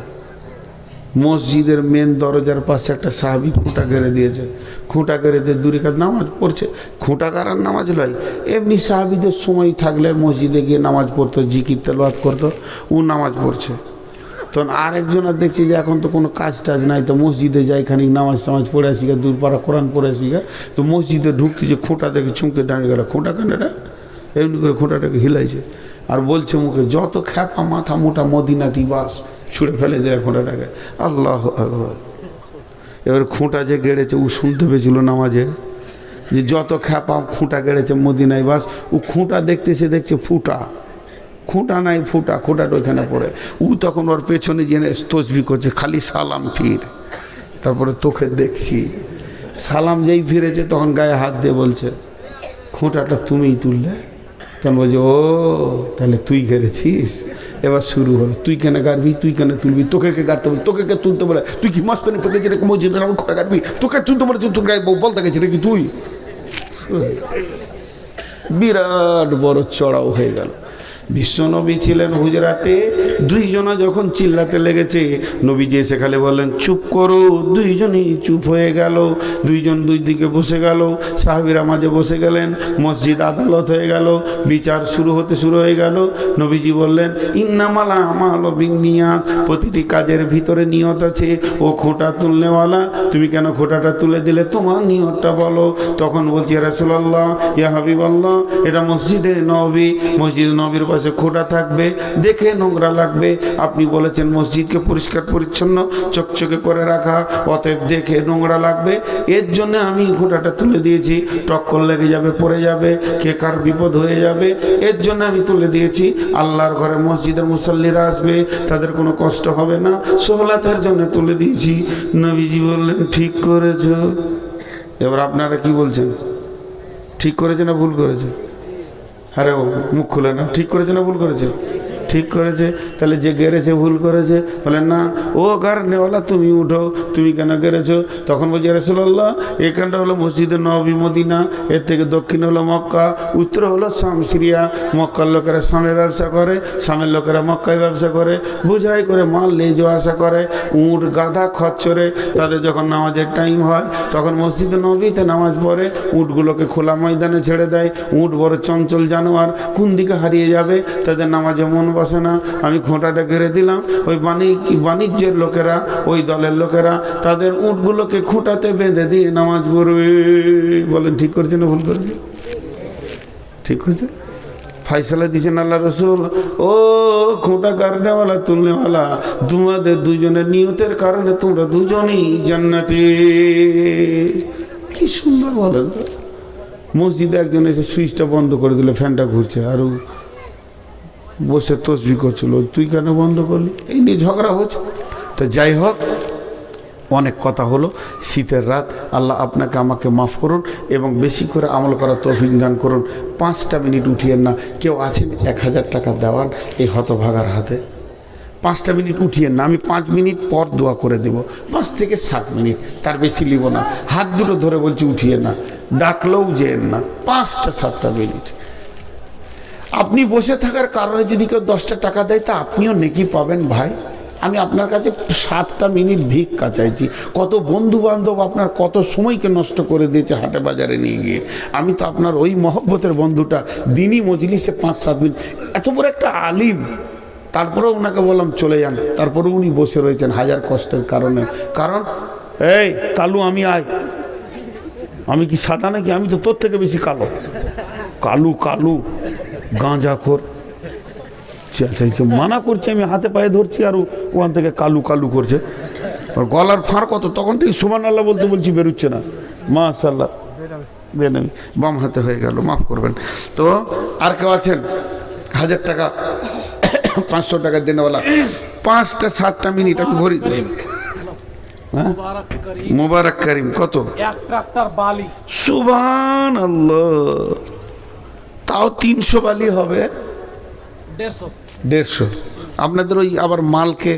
মসজিদের মেন দরজার পাশে একটা সাহাবী খুঁটা গেড়ে দিয়েছে। খুঁটা গেড়ে দিয়ে 2 রাকাত নামাজ পড়ছে। খুঁটা গাড়ার নামাজ লয়, এমনি সাহাবীদের সময় থাকলে মসজিদে গিয়ে নামাজ পড়তো, জিকির তেলাওয়াত করতো, ও নামাজ পড়ছে। তখন আরেকজনের দেখছি যে এখন তো কোনো কাজ টাজ নাই, তো মসজিদে যাই, খানিক নামাজ টামাজ পড়ে আসি গা, 2 পারা কোরআন পড়ে আসি গা। তো মসজিদে ঢুকতে যে খুঁটা দেখে চুমকে দাঁড়িয়ে গেল। খুঁটা কেন এটা? এমনি করে খুঁটাটাকে হিলাইছে আর বলছে মুখে, যত খ্যাপা মাথা মোটা মদিনাতি বাস, ছুঁড়ে ফেলে দেয় খুঁটাটাকে। আল্লাহ আকবার। এবার খুঁটা যে গেড়েছে, ও শুনতে পেয়েছিল নামাজে যে যত খ্যাপা খুঁটা গেড়েছে মদিনায় বাস। ও খুঁটা দেখতেছে, দেখছে ফুটা, খুঁটা নাই ফুটা, খুঁটাটা ওইখানে পড়ে। ও তখন ওর পেছনে জেনে তসবি করছে, খালি সালাম ফির। তারপরে তোকে দেখছি সালাম যেই ফিরেছে, তখন গায়ে হাত দিয়ে বলছে, খুঁটাটা তুমিই তুললে। তখন বলছে ও তাহলে তুই গেড়েছিস, এবার শুরু হবে, তুই কেন গাড়বি, তুই কেন তুলবি, তোকে কে গাড়তে বলে, তোকে কে তুলতে বলে, তুই কি মাস্তানি পেটেছি রেখে মসজিদ খোঁড়া গাড়বি, তোকে তুলতে বলেছি, তোর গায়ে বলতে গেছি নাকি তুই। বিরাট বড় চড়াও হয়ে গেল। বিশ্বনবী ছিলেন হুজরাতে, দুইজনা যখন চিল্লাতে লেগেছে নবীজি এসে খালি বললেন চুপ করো, দুইজনই চুপ হয়ে গেল, দুইজন দুই দিকে বসে গেল, সাহাবীরা মাঝে বসে গেলেন, মসজিদ আদালত হয়ে গেল, বিচার শুরু হয়ে গেল। নবীজি বললেন ইন্নামাল আমালু বিন্নিয়াত, প্রতিটি কাজের ভিতরে নিয়ত আছে, ও খোঁটা তুলনেওয়ালা তুমি কেন খোঁটাটা তুলে দিলে, তোমার নিয়তটা বলো। তখন বলছি ইয়া রাসূলুল্লাহ ইয়া হাবিবাল্লাহ, এটা মসজিদে নববী, মসজিদ নবীর পাশে খোঁটা থাকবে, দেখে নোংরা লাগবে, আপনি বলেছেন মসজিদকে পরিষ্কার পরিচ্ছন্ন চকচকে করে রাখা, অতএব দেখে নোংরা লাগবে, এর জন্য আমি খোঁটাটা তুলে দিয়েছি, টক্কর লেগে যাবে, পড়ে যাবে, কে কার বিপদ হয়ে যাবে, এর জন্য আমি তুলে দিয়েছি। আল্লাহর ঘরে মসজিদের মুসাল্লিরা আসবে, তাদের কোনো কষ্ট হবে না, সোহলাতের জন্য তুলে দিয়েছি। নবীজি বললেন ঠিক করেছ। এবার আপনারা কি বলছেন, ঠিক করেছে না ভুল করেছে? আরে ও মুখ খুলে না, ঠিক করেছে না ভুল করেছে? ঠিক করেছে। তাহলে যে গেড়েছে ভুল করেছে, বলেন না ও গাড়নেওয়ালা তুমি উঠো, তুমি কেন গেড়েছো? তখন বলছি রাসূলুল্লাহ এখানটা হলো মসজিদে নববী মদিনা, এর থেকে দক্ষিণে হলো মক্কা, উত্তরে হলো শাম সিরিয়া। মক্কার লোকেরা শামে ব্যবসা করে, শামের লোকেরা মক্কায় ব্যবসা করে, বোঝাই করে মাল নিয়ে যাওয়া আসা করে, উঁট গাধা খচ্চরে, তাদের যখন নামাজের টাইম হয় তখন মসজিদে নববীতে নামাজ পড়ে, উঁটগুলোকে খোলা ময়দানে ছেড়ে দেয়। উঁট বড় চঞ্চল জানোয়ার, কোন দিকে হারিয়ে যাবে, তাদের নামাজে মন বসে না। আমি খোঁটাটা ঘিরে দিলাম, ওই বাণিজ্যের লোকেরা, ওই দলের লোকেরা তাদের উঁটগুলোকে খোঁটাতে বেঁধে দিয়ে নামাজ পড়বে। বলেন ঠিক করছে না ভুল করছে? ঠিক করছে। ফাইসালা দিয়েছেন আল্লাহ রসুল, ও খোঁটা গাড়নেওয়ালা তুলনেওয়ালা, তোমাদের দুজনের নিয়তের কারণে তোমরা দুজনেই জান্নাতে। কি সুন্দর বলেন তো। মসজিদে একজন এসে সুইচটা বন্ধ করে দিল, ফ্যানটা ঘুরছে, আর বসে তসবি করছিল, তুই কেন বন্ধ করলি, এই নিয়ে ঝগড়া হচ্ছে। তো যাই হোক, অনেক কথা হলো। শীতের রাত, আল্লাহ আপনাকে আমাকে মাফ করুন এবং বেশি করে আমল করার তৌফিক দান করুন। 5টা মিনিট উঠিয়েন না। কেউ আছেন 1000 টাকা দেওয়ান এই হতভাগার হাতে? 5টা মিনিট উঠিয়েন না, আমি 5 মিনিট পর দোয়া করে দেব, 5 থেকে 7 মিনিট, তার বেশি নিব না। হাত দুটো ধরে বলছি উঠিয়ে না, ডাকলেও যেন না, 5টা 7টা মিনিট। আপনি বসে থাকার কারণে যদি কেউ 10টা টাকা দেয় তা আপনিও নেকি পাবেন ভাই। আমি আপনার কাছে 7টা মিনিট ভিক্ষা চাইছি। কত বন্ধু বান্ধব আপনার কত সময়কে নষ্ট করে দিয়েছে হাটে বাজারে নিয়ে গিয়ে। আমি তো আপনার ওই মহব্বতের বন্ধুটা, দিনই মজলিসে 5-7 মিনিট, এত বড় একটা আলিম, তারপরেও ওনাকে বললাম চলে যান, তারপরে উনি বসে রয়েছেন হাজার কষ্টের কারণে। কারণ এই কালু আমি আয়, আমি কি সাদা নাকি? আমি তো তোর থেকে বেশি কালো। কালু কালু গাঁজাখোর চাইছে, মানা করছে, আমি হাতে পায়ে ধরছি আর ওখান থেকে কালু কালু করছে। গলার ফাঁড় কত, তখন থেকে সুবহানাল্লাহ বলতে বলছি বেরোচ্ছে না। মাশাআল্লাহ, বেনামি বাম হাতে হয়ে গেল, মাফ করবেন। তো আর কেউ আছেন 1000 টাকা 500 টাকা দেনেওয়ালা? 5টা 7টা মিনিট আমি ভরি। মোবারক করিম কত? 1 ট্রাক্টর বালি। সুবহানাল্লাহ, তাও 300 বালি হবে। 150। আপনাদের ওই আবার মালকে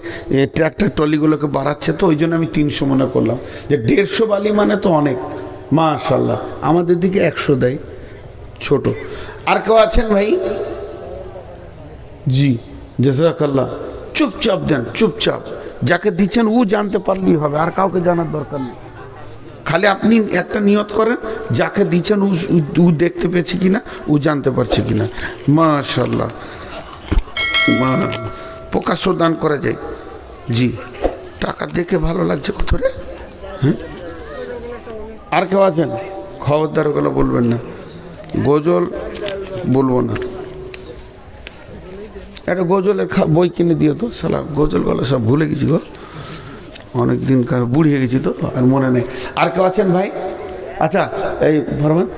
ট্র্যাক্টর ট্রলিগুলোকে বাড়াচ্ছে, তো ওই জন্য আমি 300 মনে করলাম, যে 150 বালি মানে তো অনেক। মাশাআল্লাহ, আমাদের দিকে 100 দেয়, ছোট। আর কেউ আছেন ভাই? জি জাযাকাল্লাহ। চুপচাপ দেন, চুপচাপ, যাকে দিচ্ছেন ও জানতে পারলেই হবে, আর কাউকে জানার দরকার নেই। খালি আপনি একটা নিয়ত করেন, যাকে দিচ্ছেন ও দেখতে পেয়েছে কিনা, ও জানতে পারছে কিনা। মাশাআল্লাহ, প্রকাশ্য দান করা যায়। জি, টাকা দেখে ভালো লাগছে কত রে। হ্যাঁ, আর কেউ আছেন? খবরদার ওগুলো বলবেন না, গজল বলবো না। একটা গজলের বই কিনে দিও তো, শালা গজলগুলো সব ভুলে গেছি গো, অনেক দিন বুড়িয়ে গেছি তো আর মনে নেই। আর কেউ আছেন ভাই? আচ্ছা, এই ফরমান,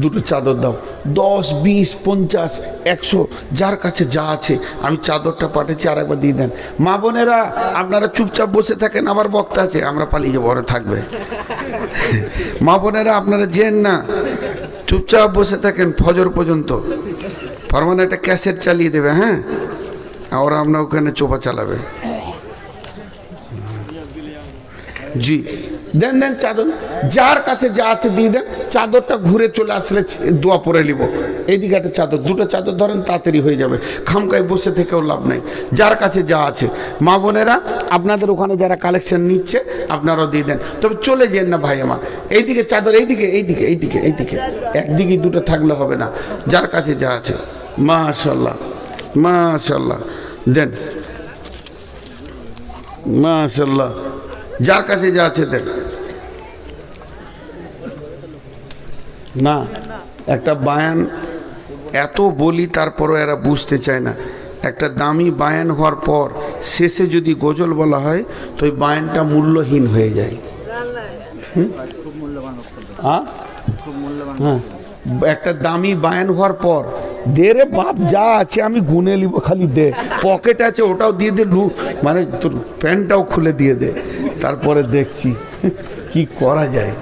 2টো চাদর দাও। 10, 20, 50, 100, যার কাছে যা আছে। আমি চাদরটা পাঠিয়েছি, আর একবার দিয়ে দেন। মা বোনেরা আপনারা চুপচাপ বসে থাকেন, আমার বক্তা আছে, আমরা পালিয়ে যাবো, ওরা থাকবে। মা বোনেরা আপনারা যেন না, চুপচাপ বসে থাকেন ফজর পর্যন্ত। ফরমান একটা ক্যাসেট চালিয়ে দেবে, হ্যাঁ, আর আমরা ওখানে চোপা চালাবে। জি দেন দেন চাদর, যার কাছে যা আছে দিয়ে দেন। চাদরটা ঘুরে চলে আসলে দোয়া পরে নিব। এইদিকে একটা চাদর, দুটো চাদর ধরেন, তাড়াতাড়ি হয়ে যাবে, খামকায় বসে থেকেও লাভ নেই। যার কাছে যা আছে, মা বোনেরা আপনাদের ওখানে যারা কালেকশন নিচ্ছে আপনারাও দিয়ে দেন, তবে চলে যেন না ভাই আমার। এইদিকে চাদর, এইদিকে এইদিকে এইদিকে এইদিকে, একদিকে দুটো থাকলে হবে না। যার কাছে যা আছে, মাশাল্লাহ মাশাল্লাহ, দেন মাশাল্লাহ, যার কাছে যা আছে দেন। না একটা বায়ান এত বলি তারপরও এরা বুঝতে চায় না। একটা দামি বায়ান হওয়ার পর শেষে যদি গজল বলা হয় তো ওই বায়ানটা মূল্যহীন হয়ে যায়। হ্যাঁ, একটা দামি বায়ান হওয়ার পর দে রে বাপ, যা আছে আমি গুনে নিব, খালি দে, পকেট আছে ওটাও দিয়ে দে, মানে তোর প্যান্টটাও খুলে দিয়ে দে, তারপরে দেখছি কি করা যায়।